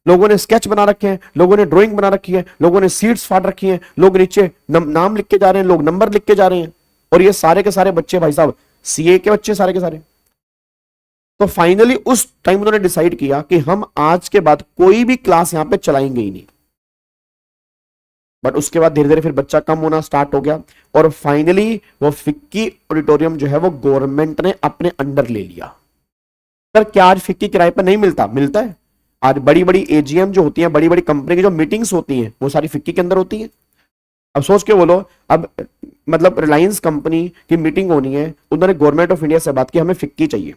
लोगों ने स्केच बना रखे हैं, लोगों ने ड्राइंग बना रखी है, लोगों ने सीट्स फाड़ रखी हैं, लोग नीचे नाम लिख के जा रहे हैं, लोग नंबर लिख के जा रहे हैं। और ये सारे के सारे बच्चे भाई साहब सीए के बच्चे सारे के सारे। तो फाइनली उस टाइम उन्होंने डिसाइड किया कि हम आज के बाद कोई भी क्लास यहां पे चलाएंगे ही नहीं। बट उसके बाद धीरे धीरे फिर बच्चा कम होना स्टार्ट हो गया और फाइनली वो फिक्की ऑडिटोरियम जो है वो गवर्नमेंट ने अपने अंडर ले लिया। पर क्या आज फिक्की किराए पर नहीं मिलता? मिलता है। आज बड़ी बड़ी एजीएम जो होती है, बड़ी बड़ी कंपनी की जो मीटिंग्स होती हैं, वो सारी फिक्की के अंदर होती है। अब सोच के बोलो, अब मतलब रिलायंस कंपनी की मीटिंग होनी है, उन्होंने गवर्नमेंट ऑफ इंडिया से बात की हमें फिक्की चाहिए।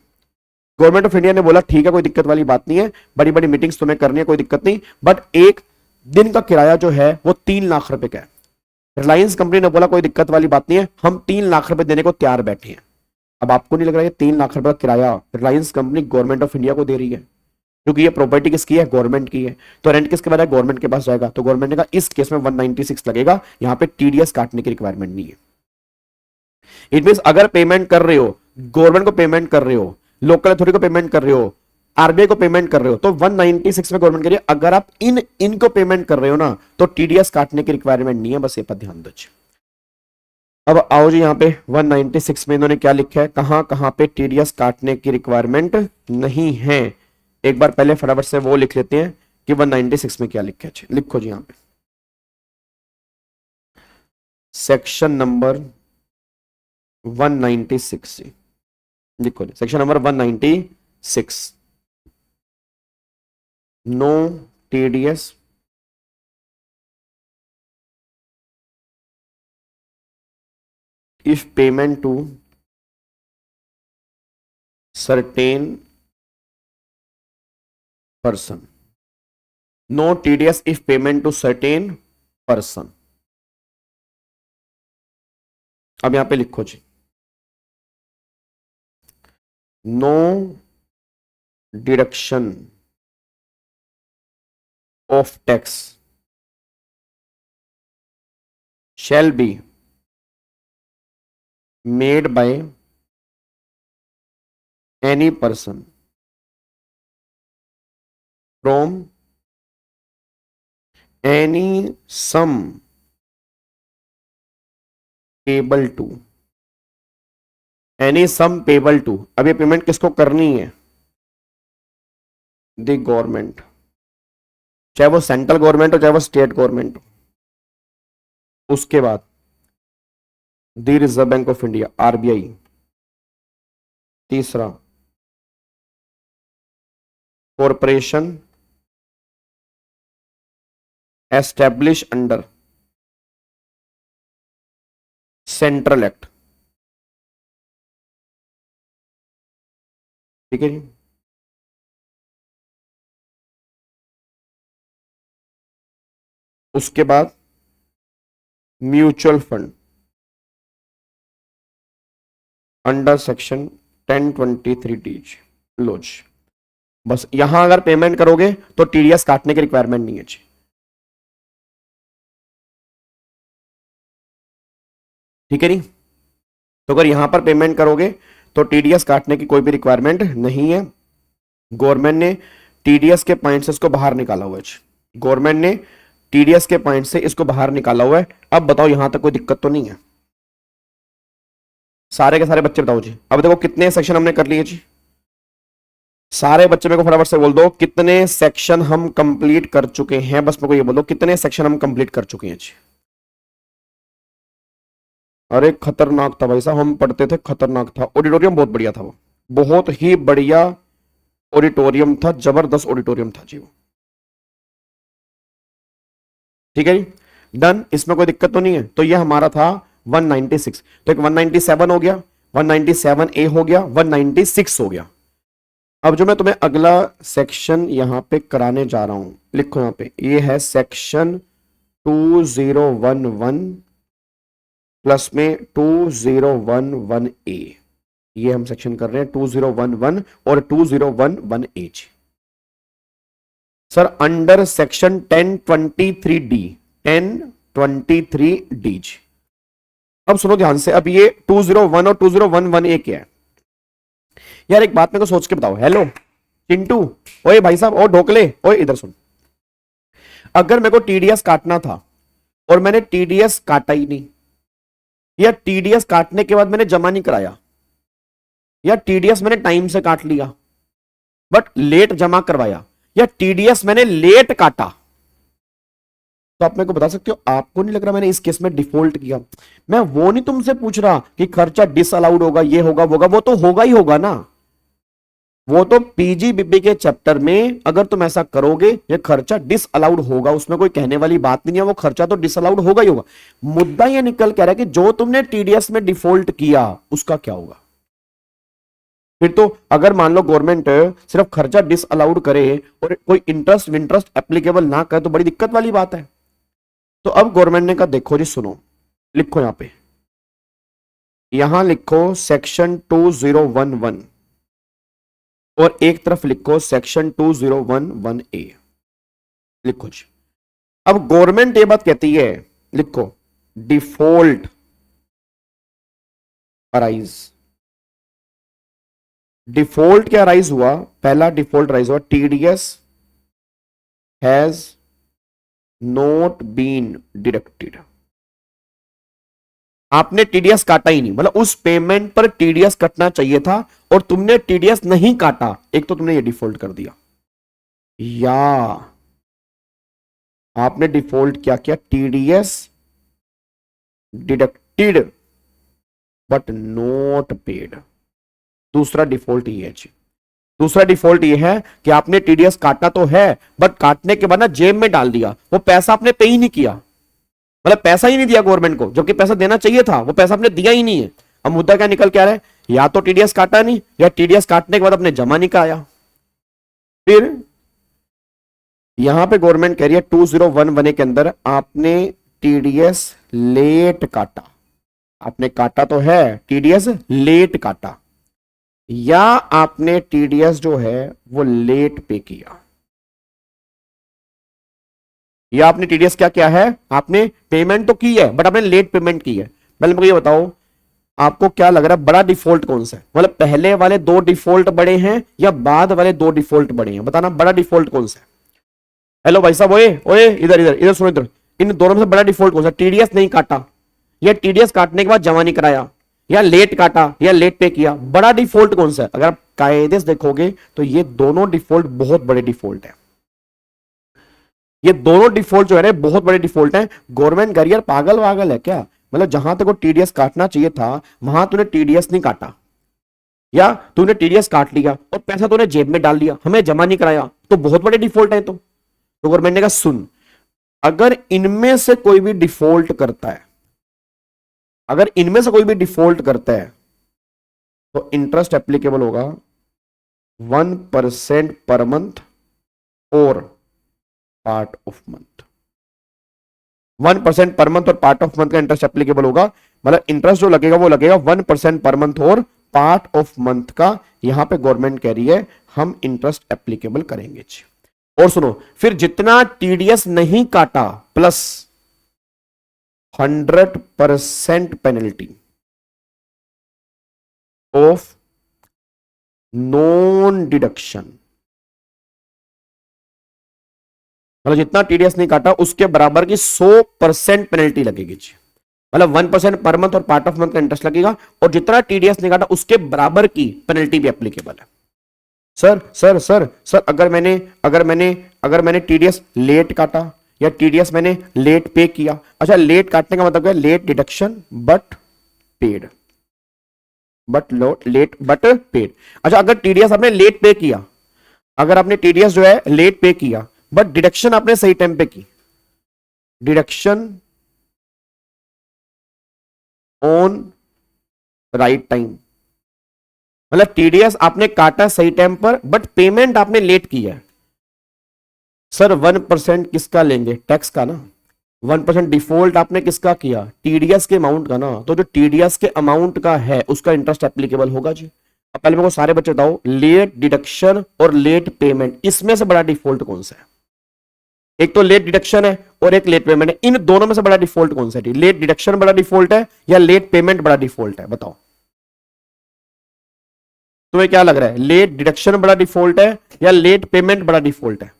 गवर्नमेंट ऑफ इंडिया ने बोला ठीक है, कोई दिक्कत वाली बात नहीं है, बड़ी बड़ी मीटिंग्स तुम्हें करनी है, कोई दिक्कत नहीं, बट एक दिन का किराया जो है वो 3 लाख रुपए का है। रिलायंस कंपनी ने बोला कोई दिक्कत वाली बात नहीं है, हम 3 लाख रुपए देने को तैयार बैठे हैं। अब आपको नहीं लग रहा है 3 लाख रुपए का किराया Reliance company government of India को दे रही है? क्योंकि ये प्रॉपर्टी किसकी है? गवर्नमेंट की है। तो रेंट किसके बाद गवर्नमेंट के पास जाएगा। तो गवर्नमेंट ने कहा इस केस में 196 लगेगा, यहां पे टीडीएस काटने की रिक्वायरमेंट नहीं है। इट मीन अगर पेमेंट कर रहे हो, गवर्नमेंट को पेमेंट कर रहे हो, लोकल अथॉरिटी को पेमेंट कर रहे हो, आरबीआई को पेमेंट कर रहे हो, तो 196 में गवर्नमेंट करिए। अगर आप इनको पेमेंट कर रहे हो ना, तो टीडीएस काटने की रिक्वायरमेंट नहीं है, बस ये पर ध्यान दो। अब आओ जी, यहां पे 196 में इन्होंने क्या लिखा है, कहां कहां पे टीडीएस काटने की रिक्वायरमेंट नहीं है। एक बार पहले फटाफट से वो लिख लेते हैं कि 196 में क्या लिखा है। लिखो जी यहां पे सेक्शन नंबर 196 लिखो जी, section number 196, no TDS if payment to certain person, no TDS if payment to certain person। अब यहां पे लिखो जी, no deduction of tax shall be made by any person from any sum payable to, any sum payable to। अब ये पेमेंट किसको करनी है? द गवर्नमेंट, चाहे वो सेंट्रल गवर्नमेंट हो चाहे वो स्टेट गवर्नमेंट हो। उसके बाद the reserve bank of India RBI. तीसरा corporation establish under central act. ठीक है जी। उसके बाद म्यूचुअल फंड अंडर सेक्शन 1023 टीज लोज। बस यहां अगर पेमेंट करोगे तो टीडीएस काटने की रिक्वायरमेंट नहीं है जी। ठीक है नहीं? तो अगर यहां पर पेमेंट करोगे तो टीडीएस काटने की कोई भी रिक्वायरमेंट नहीं है। गवर्नमेंट ने टीडीएस के पॉइंट से इसको बाहर निकाला हुआ है। गवर्नमेंट ने टीडीएस के पॉइंट से इसको बाहर निकाला हुआ है। अब बताओ यहां तक कोई दिक्कत तो नहीं है? सारे के सारे बच्चे बताओ जी। अब देखो कितने सेक्शन हमने कर लिए जी। सारे बच्चे मेरे को फटाफट से बोल दो कितने सेक्शन हम कंप्लीट कर चुके हैं। बस मेरे को ये बोलो कितने सेक्शन हम कंप्लीट कर चुके हैं जी। अरे खतरनाक था भाई साहब, हम पढ़ते थे, खतरनाक था। ऑडिटोरियम बहुत बढ़िया था, वो बहुत ही बढ़िया ऑडिटोरियम था, जबरदस्त ऑडिटोरियम था जी वो। ठीक है जी, डन। इसमें कोई दिक्कत तो नहीं है। तो ये हमारा था 196। तो एक 197 हो गया, 197A हो गया, 196 हो गया। अब जो मैं तुम्हें अगला सेक्शन यहां पे कराने जा रहा हूं, लिखो यहां पे, ये है सेक्शन 2011 प्लस में 2011 ए। ये हम सेक्शन कर रहे हैं 2011 और 2011 A. Sir under section 1023 D, 1023 D. अब सुनो ध्यान से, अब ये 201 और 2011 ए क्या है यार? एक बात मेरे को सोच के बताओ। हेलो चिंटू, ओए भाई साहब, ओ ढोकले, ओए इधर सुन। अगर मेरे को टीडीएस काटना था और मैंने टीडीएस काटा ही नहीं, या टीडीएस काटने के बाद मैंने जमा नहीं कराया, या टीडीएस मैंने टाइम से काट लिया बट लेट जमा करवाया, या टीडीएस मैंने लेट काटा, तो आप मेरे को बता सकते हो आपको नहीं लग रहा मैंने इस केस में डिफॉल्ट किया? मैं वो नहीं तुमसे पूछ रहा कि खर्चा डिसअलाउड होगा, ये होगा वो होगा, वो तो होगा ही होगा ना। वो तो पीजीबीपी के चैप्टर में अगर तुम ऐसा करोगे ये खर्चा डिसअलाउड होगा, उसमें कोई कहने वाली बात नहीं है, वो खर्चा तो डिसअलाउड होगा ही होगा। मुद्दा ये निकल कह रहा है कि जो तुमने टीडीएस में डिफॉल्ट किया उसका क्या होगा? फिर तो अगर मान लो गवर्नमेंट सिर्फ खर्चा डिसअलाउड करे और कोई इंटरेस्ट विंटरेस्ट एप्लीकेबल ना करे तो बड़ी दिक्कत वाली बात है। तो अब गवर्नमेंट ने कहा देखो जी सुनो, लिखो यहां पे, यहां लिखो सेक्शन 2011 और एक तरफ लिखो सेक्शन 2011 ए। लिखो जी। अब गवर्नमेंट ये बात कहती है, लिखो डिफॉल्ट अराइज। डिफॉल्ट क्या राइज हुआ? पहला डिफॉल्ट राइज हुआ TDS has not been deducted. आपने टीडीएस काटा ही नहीं, मतलब उस पेमेंट पर टीडीएस कटना चाहिए था और तुमने टीडीएस नहीं काटा, एक तो तुमने ये डिफॉल्ट कर दिया, या आपने डिफॉल्ट क्या किया? TDS deducted but not paid. दूसरा डिफॉल्ट ये है जी, दूसरा डिफॉल्ट ये है कि आपने टीडीएस काटा तो है बट काटने के बाद ना जेब में डाल दिया, वो पैसा आपने पे ही नहीं किया, मतलब पैसा ही नहीं दिया गवर्नमेंट को, जबकि पैसा देना चाहिए था, वो पैसा आपने दिया ही नहीं है। अब मुद्दा क्या निकल के आ रहा है? या तो टीडीएस काटा नहीं, या टीडीएस काटने के बाद अपने जमा नहीं कराया। फिर यहां पे गवर्नमेंट कह रही है 2011 के अंदर आपने टीडीएस लेट काटा, आपने काटा तो है, टीडीएस लेट काटा, या आपने टीडीएस जो है वो लेट पे किया, या आपने टीडीएस क्या किया है? आपने पेमेंट तो की है बट आपने लेट पेमेंट की है। पहले मुझे ये बताओ आपको क्या लग रहा है बड़ा डिफॉल्ट कौन सा है? मतलब पहले वाले दो डिफॉल्ट बड़े हैं या बाद वाले दो डिफॉल्ट बड़े हैं? बताना बड़ा डिफॉल्ट कौन सा है? हेलो भाई साहब, ओए ओए इधर इधर इधर सुनो इधर, इन दोनों में से बड़ा डिफॉल्ट कौन सा? टीडीएस नहीं काटा, या टीडीएस काटने के बाद जमा नहीं कराया, या लेट काटा या लेट पे किया, बड़ा डिफॉल्ट कौन सा है? अगर आप कायदे से देखोगे तो ये दोनों डिफॉल्ट बहुत बड़े डिफॉल्ट है, ये दोनों डिफॉल्ट जो है बहुत बड़े डिफॉल्ट है। गवर्नमेंट करियर पागल वागल है क्या? मतलब जहां तक वो टीडीएस काटना चाहिए था वहां तूने टीडीएस नहीं काटा, या तूने टीडीएस काट लिया और पैसा तूने जेब में डाल लिया, हमें जमा नहीं कराया, तो बहुत बड़े डिफॉल्ट है। तो गवर्नमेंट ने कहा सुन, अगर इनमें से कोई भी डिफॉल्ट करता है, अगर इनमें से कोई भी डिफॉल्ट करता है तो इंटरेस्ट एप्लीकेबल होगा 1% पर मंथ और part of month. 1% per month और पार्ट ऑफ मंथ का इंटरेस्ट एप्लीकेबल होगा, मतलब इंटरेस्ट जो लगेगा वो लगेगा 1% पर मंथ और पार्ट ऑफ मंथ का। यहां पे गवर्नमेंट कह रही है हम इंटरेस्ट एप्लीकेबल करेंगे जी। और सुनो, फिर जितना टीडीएस नहीं काटा plus 100% penalty of non deduction, मतलब जितना टीडीएस नहीं काटा उसके बराबर की 100% पेनल्टी लगेगी जी। मतलब 1% पर मंथ और पार्ट ऑफ मंथ का इंटरेस्ट लगेगा, और जितना टीडीएस नहीं काटा उसके बराबर की पेनल्टी भी एप्लीकेबल है। सर सर सर सर अगर मैंने टीडीएस लेट काटा या टीडीएस मैंने लेट पे किया, अच्छा लेट काटने का मतलब है late deduction but paid, late but paid. अच्छा अगर टीडीएस आपने लेट पे किया, अगर आपने टीडीएस जो है लेट पे किया बट डिडक्शन आपने सही टाइम पे की, डिडक्शन ऑन राइट टाइम, मतलब टीडीएस आपने काटा सही टाइम पर, बट पेमेंट आपने लेट की है। सर 1% किसका लेंगे? टैक्स का ना। 1% डिफॉल्ट आपने किसका किया? टीडीएस के अमाउंट का ना। तो जो टीडीएस के अमाउंट का है उसका इंटरेस्ट एप्लीकेबल होगा जी। अब पहले मेरे को सारे बच्चे बताओ, लेट डिडक्शन और लेट पेमेंट, इसमें से बड़ा डिफॉल्ट कौन सा है? एक तो लेट डिडक्शन है और एक लेट पेमेंट है, इन दोनों में से बड़ा डिफॉल्ट कौन सा है? लेट डिडक्शन बड़ा डिफॉल्ट है या लेट पेमेंट बड़ा डिफॉल्ट है? बताओ तुम्हें क्या लग रहा है, लेट डिडक्शन बड़ा डिफॉल्ट है या लेट पेमेंट बड़ा डिफॉल्ट है?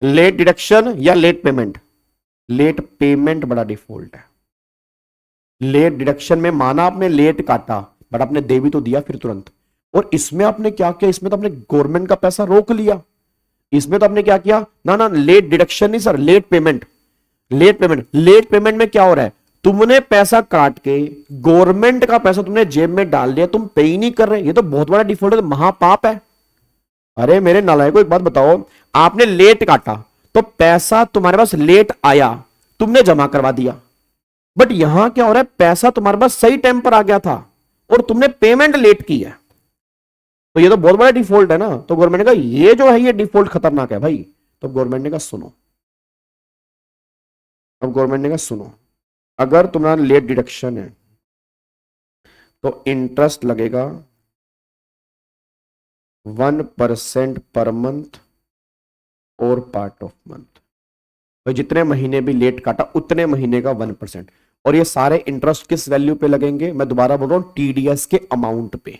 लेट डिडक्शन या लेट पेमेंट? लेट पेमेंट बड़ा डिफॉल्ट है। लेट डिडक्शन में माना आपने लेट काटा, बट आपने दे भी तो दिया फिर तुरंत। और इसमें आपने क्या किया? इसमें तो आपने गवर्नमेंट का पैसा रोक लिया। इसमें तो आपने क्या किया? ना ना, लेट डिडक्शन नहीं sir, late payment. Late payment, late payment में क्या हो रहा है? तुमने पैसा काट के गवर्नमेंट का पैसा तुमने जेब में डाल दिया, तुम पे ही नहीं कर रहे। ये तो बहुत बड़ा डिफॉल्ट है, तो महापाप है। अरे मेरे नालायकों, एक बात बताओ, आपने लेट काटा तो पैसा तुम्हारे पास लेट आया, तुमने जमा करवा दिया। बट यहां क्या हो रहा है? पैसा तुम्हारे पास सही टाइम पर आ गया था और तुमने पेमेंट लेट की है। तो ये तो बहुत बड़ा डिफॉल्ट है ना। तो गवर्नमेंट ने कहा ये जो है ये डिफॉल्ट खतरनाक है भाई। तो गवर्नमेंट ने कहा सुनो, अब गवर्नमेंट ने कहा सुनो, अगर तुम्हारा लेट डिडक्शन है तो इंटरेस्ट लगेगा 1% पर मंथ और पार्ट ऑफ मंथ। तो जितने महीने भी लेट काटा उतने महीने का 1%। और ये सारे इंटरेस्ट किस वैल्यू पे लगेंगे? मैं दोबारा बोल रहा हूं, टीडीएस के अमाउंट पे,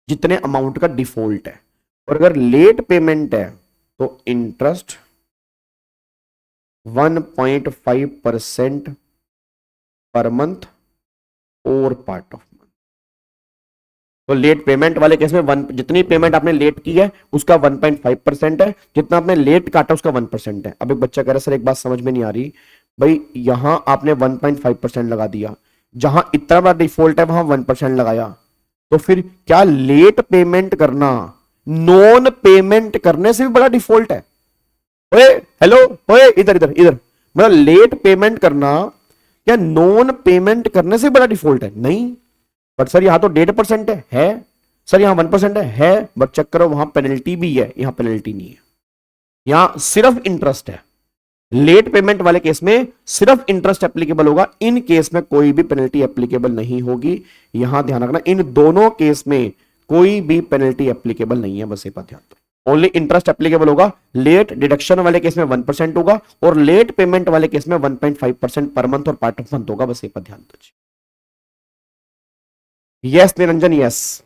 जितने अमाउंट का डिफॉल्ट है। और अगर लेट पेमेंट है तो इंटरेस्ट 1.5% पर मंथ और पार्ट ऑफ मंथ। तो लेट पेमेंट वाले केस में जितनी पेमेंट आपने लेट की है उसका 1.5% है, जितना आपने लेट काटा उसका 1% है। अब एक बच्चा कह रहा है सर एक बात समझ में नहीं आ रही, भाई यहां आपने 1.5% लगा दिया, जहां इतना बड़ा डिफॉल्ट है वहां 1% लगाया, तो फिर क्या लेट पेमेंट करना नॉन पेमेंट करने से भी बड़ा डिफॉल्ट है? ओए हेलो, ओए इधर इधर इधर, मतलब लेट पेमेंट करना क्या नॉन पेमेंट करने से बड़ा डिफॉल्ट है? नहीं। बट सर यहां तो 1.5% है सर, यहां 1% है, बट चेक करो वहां पेनल्टी भी है, यहां पेनल्टी नहीं है, यहां सिर्फ इंटरेस्ट है। लेट पेमेंट वाले केस में सिर्फ इंटरेस्ट एप्लीकेबल होगा, इन केस में कोई भी पेनल्टी एप्लीकेबल नहीं होगी। यहां ध्यान रखना, इन दोनों केस में कोई भी पेनल्टी एप्लीकेबल नहीं है, बस ये बात ध्यान दो। ओनली इंटरेस्ट एप्लीकेबल होगा। लेट डिडक्शन वाले केस में 1% होगा और लेट पेमेंट वाले केस में 1.5% पर मंथ और पार्ट ऑफ मंथ होगा, बस ये बात ध्यान दो। Yes Niranjan, yes.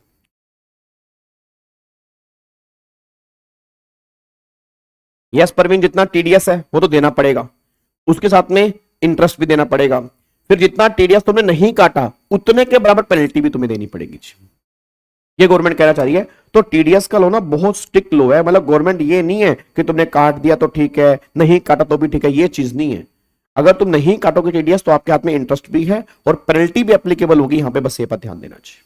Yes Parveen, जितना टीडीएस है वो तो देना पड़ेगा, उसके साथ में इंटरेस्ट भी देना पड़ेगा। फिर जितना टीडीएस तुमने नहीं काटा उतने के बराबर पेनल्टी भी तुम्हें देनी पड़ेगी, ये गवर्नमेंट कहना चाह रही है। तो टीडीएस का लो ना बहुत स्ट्रिक्ट लो है, मतलब गवर्नमेंट ये नहीं है कि तुमने काट दिया तो ठीक है, नहीं काटा तो भी ठीक है, ये चीज नहीं है। अगर तुम नहीं काटोगे टीडीएस तो आपके हाथ में इंटरेस्ट भी है और पेनल्टी भी एप्लीकेबल होगी यहां पे, बस ये पर ध्यान देना चाहिए।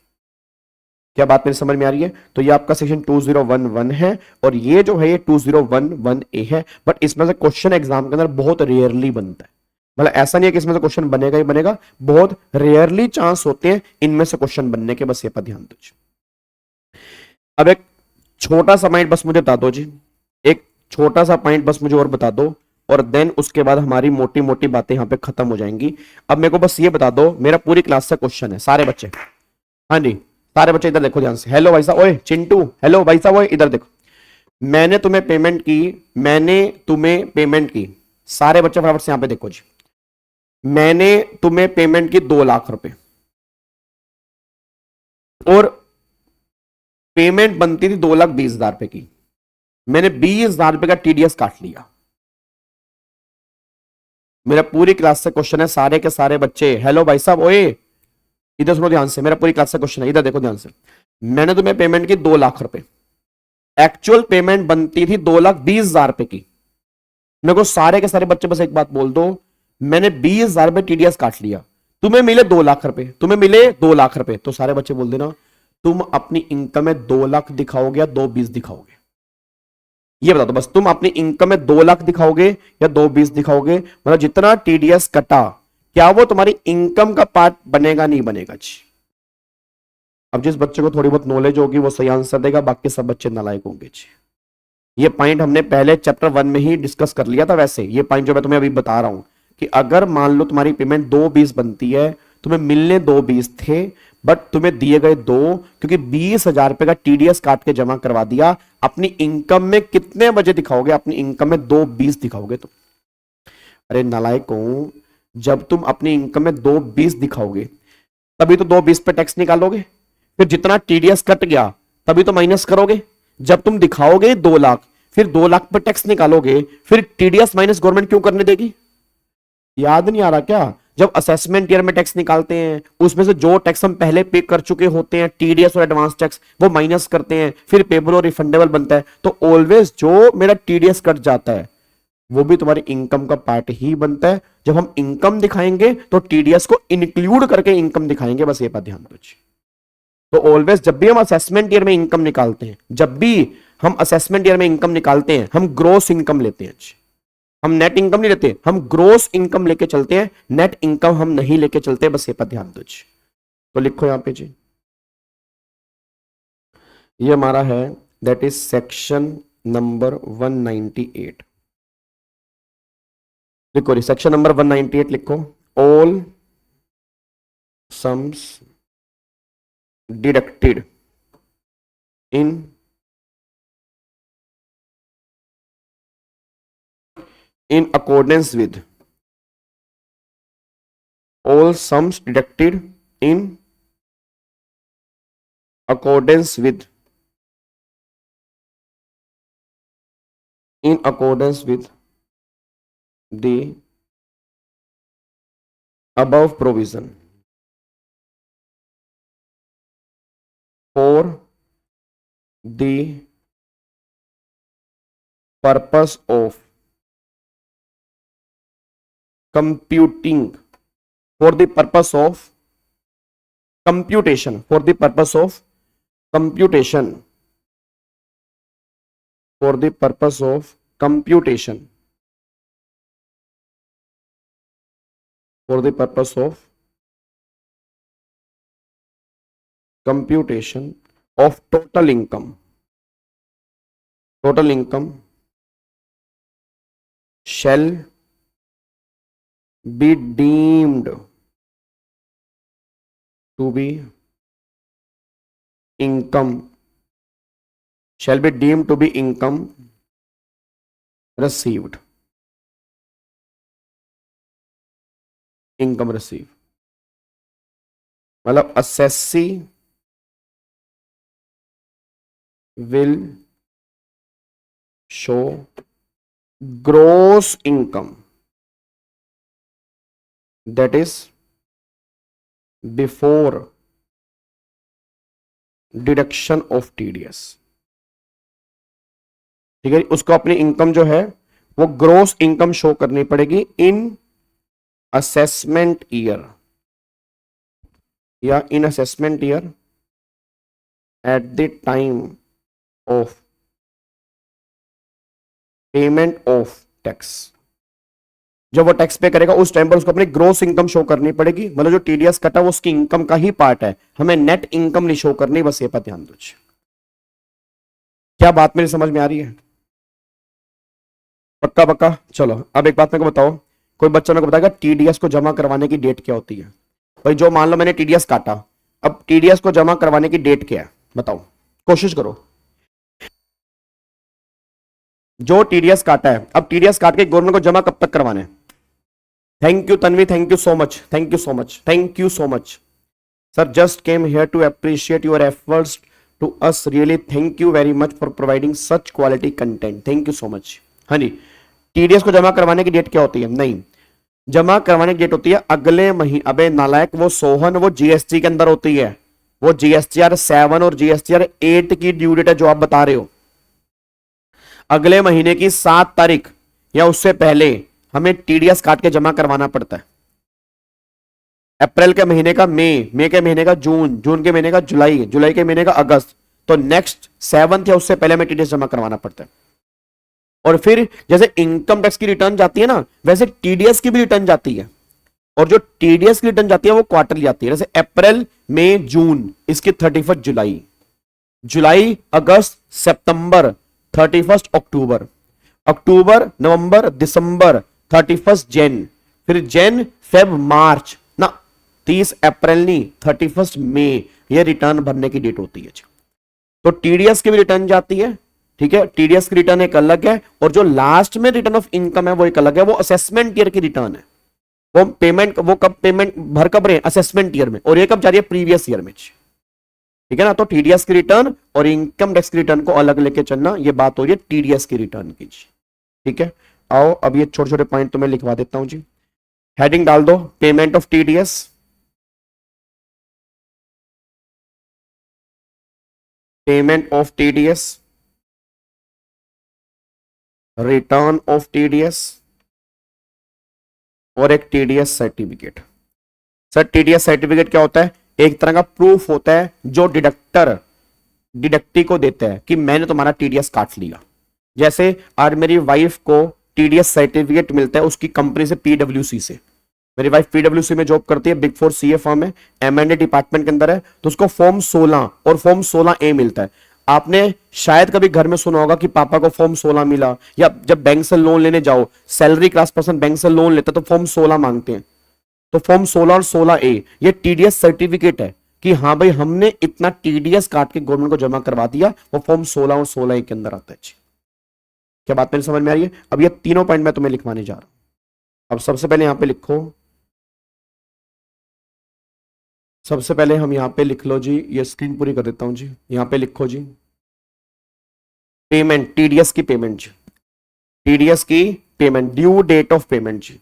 क्या बात मेरी समझ में आ रही है? तो ये आपका सेक्शन 2011 है और ये जो है ये 2011A है। बट इसमें से क्वेश्चन एग्जाम के अंदर बहुत रेयरली बनता है, मतलब ऐसा नहीं है कि इसमें से क्वेश्चन बनेगा ही बनेगा, बहुत रेयरली चांस होते हैं इनमें से क्वेश्चन बनने के, बस ये पर ध्यान दीजिए। अब एक छोटा सा पॉइंट बस मुझे बता दो जी, एक छोटा सा पॉइंट बस मुझे और बता दो, और देन उसके बाद हमारी मोटी मोटी बातें यहां पे खत्म हो जाएंगी। अब मेरे को बस ये बता दो, मेरा पूरी क्लास से क्वेश्चन है, सारे बच्चे, हाँ जी सारे बच्चे इधर देखो ध्यान से। हेलो भाई साहब, ओए चिंटू, हेलो भाई साहब, ओए इधर देखो। मैंने तुम्हें पेमेंट की, मैंने तुम्हें पेमेंट की, सारे बच्चे फटाफट से यहां पे देखो जी। मैंने तुम्हें पेमेंट की 2 लाख रुपए और पेमेंट बनती थी 2,20,000 रुपए की, मैंने 20,000 रुपए का टीडीएस काट लिया। मेरा पूरी क्लास से क्वेश्चन है, सारे के सारे बच्चे हेलो भाई साहब, ओए इधर सुनो ध्यान से, मेरा पूरी क्लास से क्वेश्चन है, इधर देखो ध्यान से। मैंने तुम्हें पेमेंट की 2 लाख रुपए, एक्चुअल पेमेंट बनती थी 2,20,000 रुपए की। मेरे को सारे के सारे बच्चे बस एक बात बोल दो, मैंने 20,000 रुपए टीडीएस काट लिया, तुम्हें मिले 2 लाख रुपए, तुम्हें मिले 2 लाख रुपए, तो सारे बच्चे बोल देना तुम अपनी इनकम में 2 लाख दिखाओगे या 2,20 दिखाओगे? ये बता दो बस, तुम अपनी इनकम में 2 लाख दिखाओगे या 2,20 दिखाओगे? मतलब जितना टीडीएस कटा क्या वो तुम्हारी इनकम का पार्ट बनेगा नहीं बनेगा जी? अब जिस बच्चे को थोड़ी बहुत नॉलेज होगी वो सही आंसर देगा, बाकी सब बच्चे नालायक होंगे जी। ये पॉइंट हमने पहले चैप्टर 1 में ही डिस्कस कर लिया था। वैसे ये पॉइंट जो मैं तुम्हें अभी बता रहा हूं कि अगर मान लो तुम्हारी पेमेंट 220 बनती है, तुम्हें मिलने 220 थे, बट तुम्हें दिए गए 2, क्योंकि 20,000 रुपए का टीडीएस काट के जमा करवा दिया। अपनी इनकम में कितने बजे दिखाओगे? अपनी इनकम में 220 दिखाओगे तुम। अरे नालायकों, जब तुम अपनी इनकम में 220 दिखाओगे तभी तो 220 पे टैक्स निकालोगे, फिर जितना टीडीएस कट गया तभी तो माइनस करोगे। जब तुम दिखाओगे 2 लाख, फिर 2 लाख पर टैक्स निकालोगे, फिर टीडीएस माइनस गवर्नमेंट क्यों करने देगी? याद नहीं आ रहा क्या? जब असेसमेंट ईयर में टैक्स निकालते हैं, उसमें से जो टैक्स हम पहले पे कर चुके होते हैं, टीडीएस और एडवांस टैक्स, वो माइनस करते हैं, फिर पेबल और रिफंडेबल बनता है। तो ऑलवेज जो मेरा टीडीएस कट जाता है वो भी तुम्हारी इनकम का पार्ट ही बनता है। जब हम इनकम दिखाएंगे तो टीडीएस को इंक्लूड करके इनकम दिखाएंगे, बस ये बात ध्यान दो। तो ऑलवेज जब भी हम असेसमेंट ईयर में इनकम निकालते हैं, जब भी हम असेसमेंट ईयर में इनकम निकालते हैं, हम ग्रोस इनकम लेते हैं। हम नेट इनकम नहीं लेते, हम ग्रोस इनकम लेके चलते हैं, नेट इनकम हम नहीं लेके चलते, बस ये पर ध्यान दो। तो लिखो यहां पे जी, ये हमारा है दैट इज सेक्शन नंबर 198। लिखो जी सेक्शन नंबर 198 लिखो। All sums deducted in accordance with all sums deducted in accordance with the above provision for the purpose of computing for the purpose of computation for the purpose of computation for the purpose of computation for the purpose of computation of total income shall be deemed to be income received मतलब assessee will show gross income that is before deduction of TDS. ठीक है, उसको अपनी इनकम जो है वो ग्रोस इनकम शो करनी पड़ेगी इन असेसमेंट ईयर या in assessment year at the time of payment of tax. जब वो टैक्स पे करेगा उस टाइम पर उसको अपनी ग्रोस इनकम शो करनी पड़ेगी, मतलब जो टीडीएस कटा वो उसकी इनकम का ही पार्ट है, हमें नेट इनकम नहीं शो करनी, बस ये पर ध्यान दो। क्या बात मेरी समझ में आ रही है? पक्का पक्का। चलो अब एक बात मेरे को बताओ, कोई बच्चा मेरे को बताएगा टीडीएस को जमा करवाने की डेट क्या होती है? भाई जो मान लो मैंने टीडीएस काटा, अब टीडीएस को जमा करवाने की डेट क्या है बताओ, कोशिश करो। जो टीडीएस काटा है, अब टीडीएस काट के गवर्नमेंट को जमा कब तक करवाने? Thank you Tanvi, thank you so much, thank you so much, thank you so much sir. Just came here to appreciate your efforts to us, really thank you very much for providing such quality content, thank you so much. हाँ जी, टीडीएस को जमा करवाने की डेट क्या होती है? नहीं, जमा करवाने की डेट होती है अगले महीने। अबे नालायक, वो सोहन वो जीएसटी के अंदर होती है, वो जीएसटीआर 7 और जीएसटीआर 8 की ड्यू डेट है जो आप बता रहे हो। अगले महीने की 7 तारीख या उससे पहले हमें टीडीएस काट के जमा करवाना पड़ता है। अप्रैल के महीने का मई के महीने का जून के महीने का जुलाई के महीने का अगस्त, तो नेक्स्ट 7 या उससे पहले हमें टीडीएस जमा करवाना पड़ता है। और फिर जैसे इनकम टैक्स की रिटर्न जाती है ना, वैसे टीडीएस की भी रिटर्न जाती है, और जो टीडीएस की रिटर्न जाती है वो क्वार्टरली आती है, जैसे अप्रैल मई जून इसकी 31 जुलाई, जुलाई अगस्त सितंबर 31 अक्टूबर, अक्टूबर नवंबर दिसंबर 31 जैन, फिर जैन फेब मार्च ना, 30 अप्रैल नहीं 31 मई, ये रिटर्न भरने की डेट होती है। तो टीडीएस की भी रिटर्न जाती है, ठीक है, टीडीएस की रिटर्न एक अलग है, और जो लास्ट में रिटर्न ऑफ इनकम है वो एक अलग है, वो असेसमेंट ईयर की रिटर्न है। वो पेमेंट, वो कब पेमेंट भर कब रहे हैं, असेसमेंट ईयर में, और ये कब जा रही है, प्रीवियस ईयर में, ठीक है ना। तो टीडीएस की रिटर्न और इनकम टैक्स की रिटर्न को अलग लेके चलना, ये बात हो रही है टीडीएस की रिटर्न की, ठीक है। आओ अब ये छोटे छोटे पॉइंट तो मैं लिखवा देता हूं जी। हेडिंग डाल दो, payment of TDS, payment of TDS, return of TDS, और एक TDS certificate. Sir TDS certificate क्या होता है, एक तरह का प्रूफ होता है जो डिडक्टर डिडक्टी को देता है कि मैंने तुम्हारा टीडीएस काट लिया। जैसे आज मेरी वाइफ को टीडीएस सर्टिफिकेट मिलता है उसकी कंपनी से, पीडब्ल्यूसी से। मेरी वाइफ पीडब्ल्यूसी में जॉब करती है, बिग 4 सीए फर्म है, एम&ए डिपार्टमेंट के अंदर है, तो उसको फॉर्म 16 और फॉर्म 16A मिलता है। आपने शायद कभी घर में सुना होगा कि पापा को फॉर्म 16 मिला, या जब बैंक से लोन लेने जाओ, सैलरी क्लास पर्सन बैंक से लोन लेता तो फॉर्म 16 मांगते हैं। तो फॉर्म 16 और 16A ये टीडीएस सर्टिफिकेट है कि हाँ भाई हमने इतना टीडीएस काट के गवर्नमेंट को जमा करवा दिया, वो फॉर्म 16 और 16A के अंदर आता है। क्या बात मेरी समझ में आ रही है? अब ये तीनों पॉइंट मैं तुम्हें लिखवाने जा रहा हूं। अब सबसे पहले यहां पे लिखो, सबसे पहले हम यहां पे लिख लो जी, ये स्क्रीन पूरी कर देता हूं जी, यहां पे लिखो जी पेमेंट, टीडीएस की पेमेंट जी, टीडीएस की payment, due date of payment जी,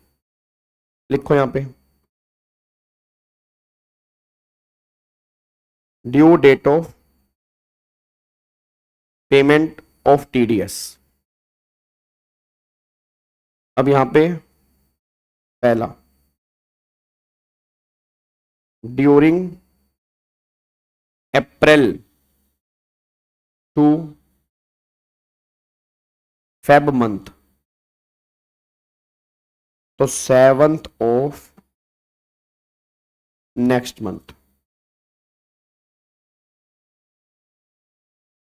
लिखो यहां पे due date of payment of TDS. अब यहां पे पहला, during April to Feb month, तो 7th of next month,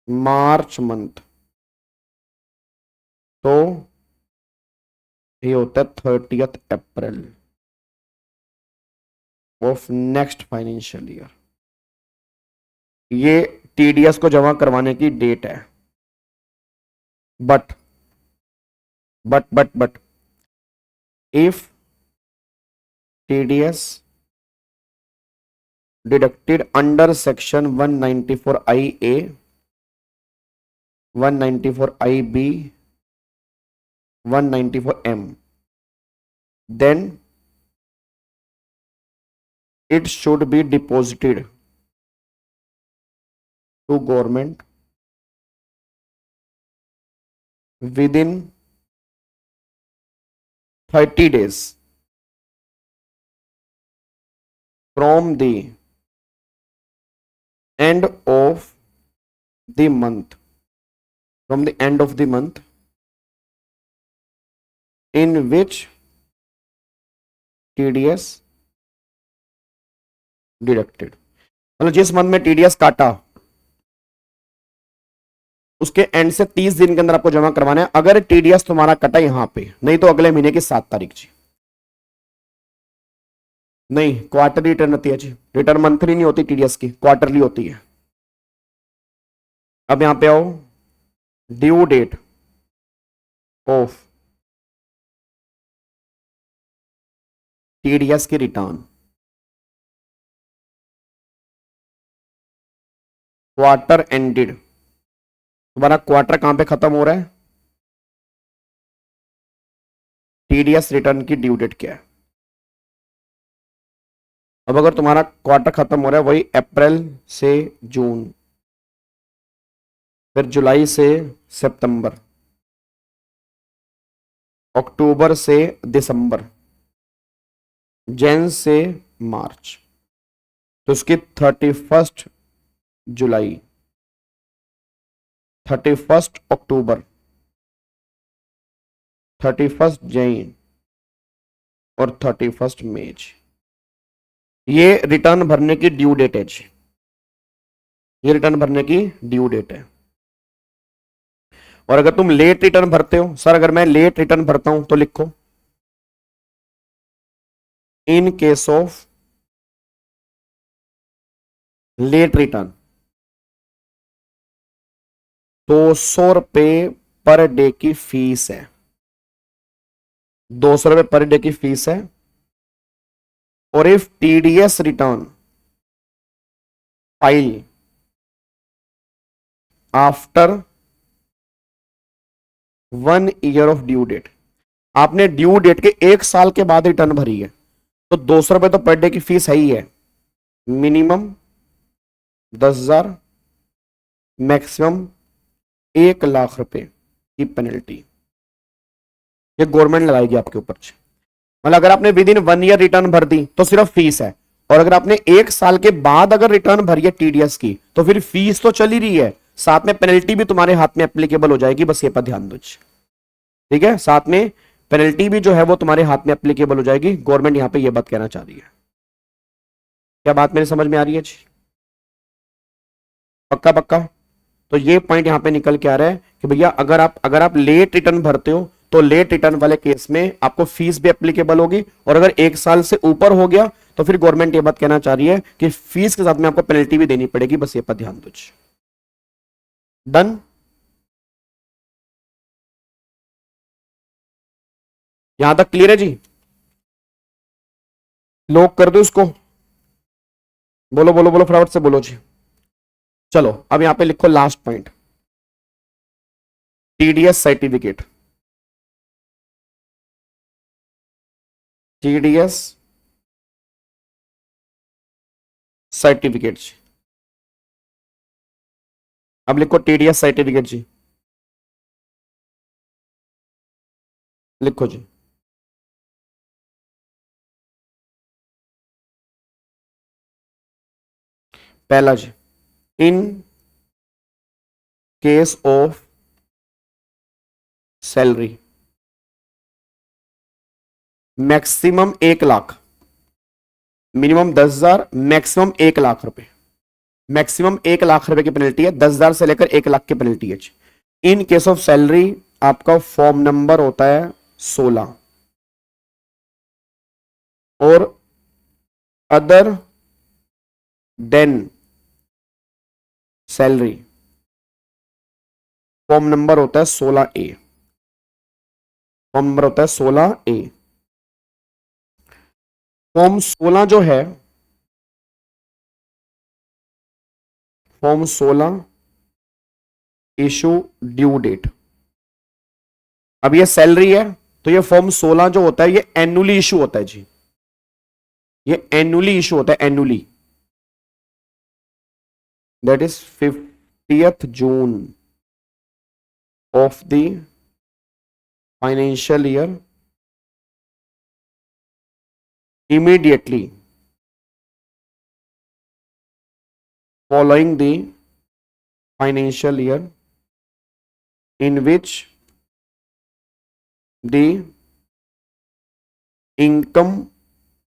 March month, तो ये होता है 30th April of next financial year. ये टीडीएस को जमा करवाने की डेट है। But if TDS deducted under section 194IA, 194IB, 194M, then it should be deposited to government within 30 days from the end of the month, from the end of the month in which TDS deducted. मतलब जिस मंथ में टीडीएस काटा उसके एंड से 30 दिन के अंदर आपको जमा करवाना है, अगर टीडीएस तुम्हारा कटा यहां पे, नहीं तो अगले महीने की 7 तारीख जी। नहीं, क्वार्टरली रिटर्न होती है जी, रिटर्न मंथली नहीं होती टीडीएस की, क्वार्टरली होती है। अब यहां पे आओ, ड्यू डेट ऑफ टीडीएस की रिटर्न, क्वार्टर एंडेड, तुम्हारा क्वार्टर कहां पे खत्म हो रहा है, टीडीएस रिटर्न की ड्यू डेट क्या है। अब अगर तुम्हारा क्वार्टर खत्म हो रहा है वही अप्रैल से जून, फिर जुलाई से सितंबर, अक्टूबर से दिसंबर, जैन से मार्च, तो उसकी 31 जुलाई, 31 अक्टूबर, 31 जैन, और 31 मई जी। ये रिटर्न भरने की ड्यू डेट है जी, ये रिटर्न भरने की ड्यू डेट है। और अगर तुम लेट रिटर्न भरते हो, सर अगर मैं लेट रिटर्न भरता हूं तो लिखो in case of late return 200 रुपए पर डे की फीस है, 200 रुपए पर डे की फीस है। और if TDS return file after 1 year of due date, आपने ड्यू डेट के 1 साल के बाद रिटर्न भरी है, तो 200 रुपए तो पर डे की फीस है ही है, मिनिमम 10,000, मैक्सिमम 1 लाख रुपए की पेनल्टी ये गवर्नमेंट लगाएगी आपके ऊपर। मतलब अगर आपने विद इन 1 ईयर रिटर्न भर दी तो सिर्फ फीस है, और अगर आपने 1 साल के बाद अगर रिटर्न भरी है टीडीएस की तो फिर फीस तो चल ही रही है, साथ में पेनल्टी भी तुम्हारे हाथ में एप्लीकेबल हो जाएगी, बस ये पर ध्यान दो। ठीक है, साथ में पेनल्टी भी जो है वो तुम्हारे हाथ में एप्लीकेबल हो जाएगी। गवर्नमेंट यहां पे ये बात कहना चाह रही है। क्या बात मेरे समझ में आ रही है जी? पक्का पक्का। तो ये पॉइंट यहां पे निकल के आ रहा है कि भैया अगर आप लेट रिटर्न भरते हो तो लेट रिटर्न वाले केस में आपको फीस भी एप्लीकेबल होगी, और अगर 1 साल से ऊपर हो गया तो फिर गवर्नमेंट ये बात कहना चाह रही है कि फीस के साथ में आपको पेनल्टी भी देनी पड़ेगी, बस ये पर ध्यान दो। डन। यहां तक क्लियर है जी? लॉक कर दो इसको, बोलो बोलो बोलो फटाफट से बोलो जी। चलो अब यहां पे लिखो last point, TDS certificate, TDS certificate. अब लिखो टीडीएस सर्टिफिकेट जी, लिखो जी। पहला जी, in case of salary maximum 1 lakh, minimum 10,000, maximum 1 lakh रुपए, मैक्सिमम 1 लाख रुपए की पेनल्टी है, 10,000 से लेकर 1 लाख की पेनल्टी है। इन केस ऑफ सैलरी आपका फॉर्म नंबर होता है 16, और other than salary form number होता है 16A, फॉर्म नंबर होता है 16A। फॉर्म 16 जो है, फॉर्म 16 इशू ड्यू डेट, अब ये सैलरी है तो ये फॉर्म 16 जो होता है ये एनुअली इशू होता है जी, ये एनुअली इशू होता है, annually, that is 50th June of the financial year immediately following the financial year in which the income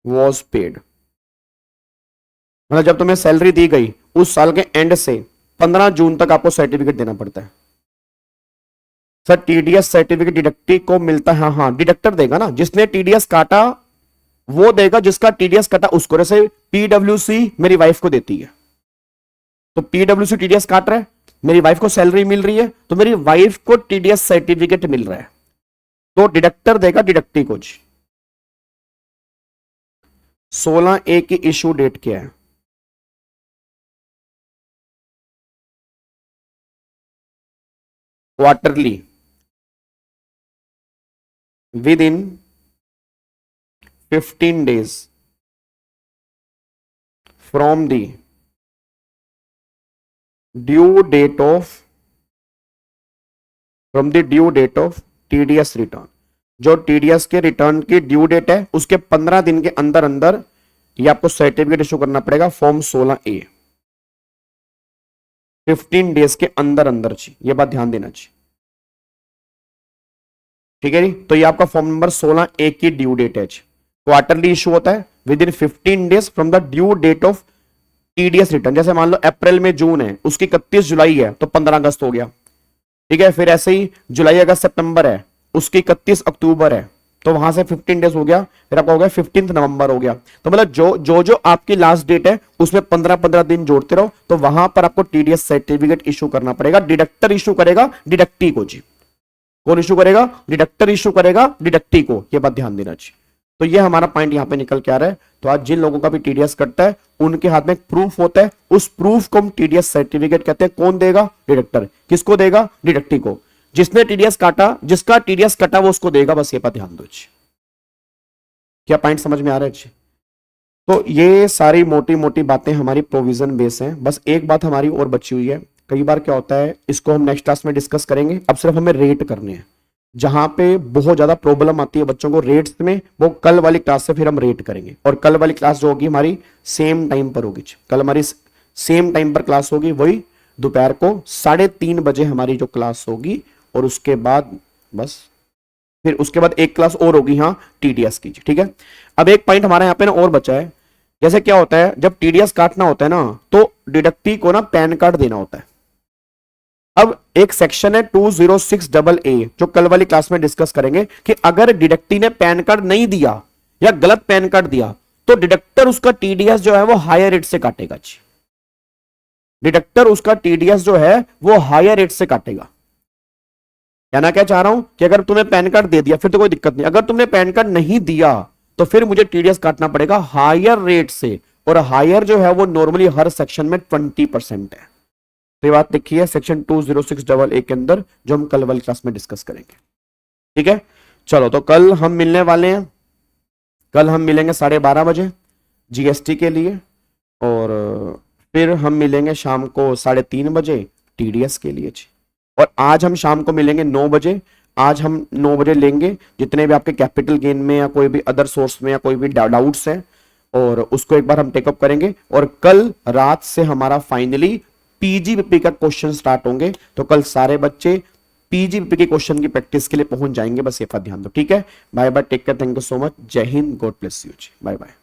was paid। मतलब जब तुम्हें सैलरी दी गई उस साल के एंड से 15 जून तक आपको सर्टिफिकेट देना पड़ता है। सर टीडीएस सर्टिफिकेट डिडक्टी को मिलता है? हाँ हाँ, डिडक्टर देगा ना, जिसने टीडीएस काटा वो देगा, जिसका टीडीएस कटा उसको। जैसे पीडब्ल्यूसी मेरी वाइफ को देती है, तो पीडब्ल्यूसी टीडीएस काट रहा है, मेरी वाइफ को सैलरी मिल रही है, तो मेरी वाइफ को टीडीएस सर्टिफिकेट मिल रहा है, तो डिडक्टर देगा डिडक्टी को जी। 16A की इशू डेट क्या है? Quarterly, with in 15 days from the due date of TDS return. जो टीडीएस के रिटर्न की ड्यू डेट है उसके 15 दिन के अंदर अंदर ये आपको सर्टिफिकेट इशू करना पड़ेगा, फॉर्म 16A, 15 डेज के अंदर अंदर जी, ये बात ध्यान देना चाहिए। ठीक है जी, तो ये आपका फॉर्म नंबर 16A की ड्यू डेट है जी। क्वार्टरली इशू होता है within 15 days from the due date of TDS return. जैसे मान लो अप्रैल में जून है, उसकी 31 जुलाई है तो 15 अगस्त हो गया, ठीक है। फिर ऐसे ही जुलाई अगस्त सितंबर है, उसकी 31 अक्टूबर है, तो वहां से 15 डेज हो गया, फिर आपका हो गया 15 नवंबर हो गया। तो मतलब जो आपकी लास्ट डेट है उसमें 15-15 दिन जोड़ते रहो, तो वहां पर आपको टीडीएस सर्टिफिकेट इशू करना पड़ेगा। डिडक्टर इशू करेगा डिडक्टी को जी। कौन इशू करेगा? डिडक्टर इशू करेगा डिडक्टी को, ये बात ध्यान देना चाहिए। तो ये हमारा पॉइंट यहां पे निकल के आ रहा है। तो आज जिन लोगों का भी टीडीएस कटता है उनके हाथ में एक प्रूफ होता है, उस प्रूफ को हम टीडीएस सर्टिफिकेट कहते हैं। कौन देगा? डिडक्टर। किसको देगा? डिडक्टी को। जिसने टीडीएस काटा, जिसका टीडीएस कटा वो उसको देगा, बस ये पर ध्यान दो। क्या पॉइंट समझ में आ रहा है? तो ये सारी मोटी मोटी बातें हमारी प्रोविजन बेस हैं। बस एक बात हमारी और बची हुई है, कई बार क्या होता है, इसको हम नेक्स्ट क्लास में डिस्कस करेंगे। अब सिर्फ हमें रेट करने हैं। जहां पे बहुत ज्यादा प्रॉब्लम आती है बच्चों को रेट्स में, वो कल वाली क्लास से फिर हम रेट करेंगे। और कल वाली क्लास जो होगी हमारी सेम टाइम पर होगी। कल हमारी सेम टाइम पर क्लास होगी, वही दोपहर को 3:30 बजे हमारी जो क्लास होगी। और उसके बाद बस फिर उसके बाद एक क्लास और होगी हाँ टीडीएस की, ठीक है। अब एक पॉइंट हमारे यहाँ पे ना और बचा है। जैसे क्या होता है, जब टीडीएस काटना होता है ना, तो डिडक्टी को ना पैन कार्ड देना होता है। अब एक सेक्शन है 206AA जो कल वाली क्लास में डिस्कस करेंगे कि अगर डिडक्टी ने पैन कार्ड नहीं दिया या गलत पैन कार्ड दिया तो डिडक्टर उसका टीडीएस जो है वो हायर रेट से काटेगा जी। डिडक्टर उसका टीडीएस जो है वो हायर रेट से काटेगा। कहना क्या चाह रहा हूं कि अगर तुमने पैन कार्ड दे दिया फिर तो कोई दिक्कत नहीं, अगर तुमने पैन कार्ड नहीं दिया तो फिर मुझे टीडीएस काटना पड़ेगा हायर रेट से। और हायर जो है वो नॉर्मली हर सेक्शन में 20% है। तो ये बात लिखी है सेक्शन 206AA के अंदर, जो हम कल वाली क्लास में डिस्कस करेंगे, ठीक है। चलो तो कल हम मिलने वाले हैं, कल हम मिलेंगे 12:30 बजे जीएसटी के लिए, और फिर हम मिलेंगे शाम को 3:30 बजे टीडीएस के लिए जी। और आज हम शाम को मिलेंगे 9 बजे। आज हम 9 बजे लेंगे जितने भी आपके कैपिटल गेन में या कोई भी अदर सोर्स में या कोई भी डाउट्स हैं, और उसको एक बार हम टेकअप करेंगे। और कल रात से हमारा फाइनली पीजीबीपी का क्वेश्चन स्टार्ट होंगे। तो कल सारे बच्चे पीजीबीपी के क्वेश्चन की प्रैक्टिस के लिए पहुंच जाएंगे, बस ये बात ध्यान दो, ठीक है। Bye bye, take care, thank you so much, जय हिंद, गॉड ब्लेस यू जी, बाय बाय।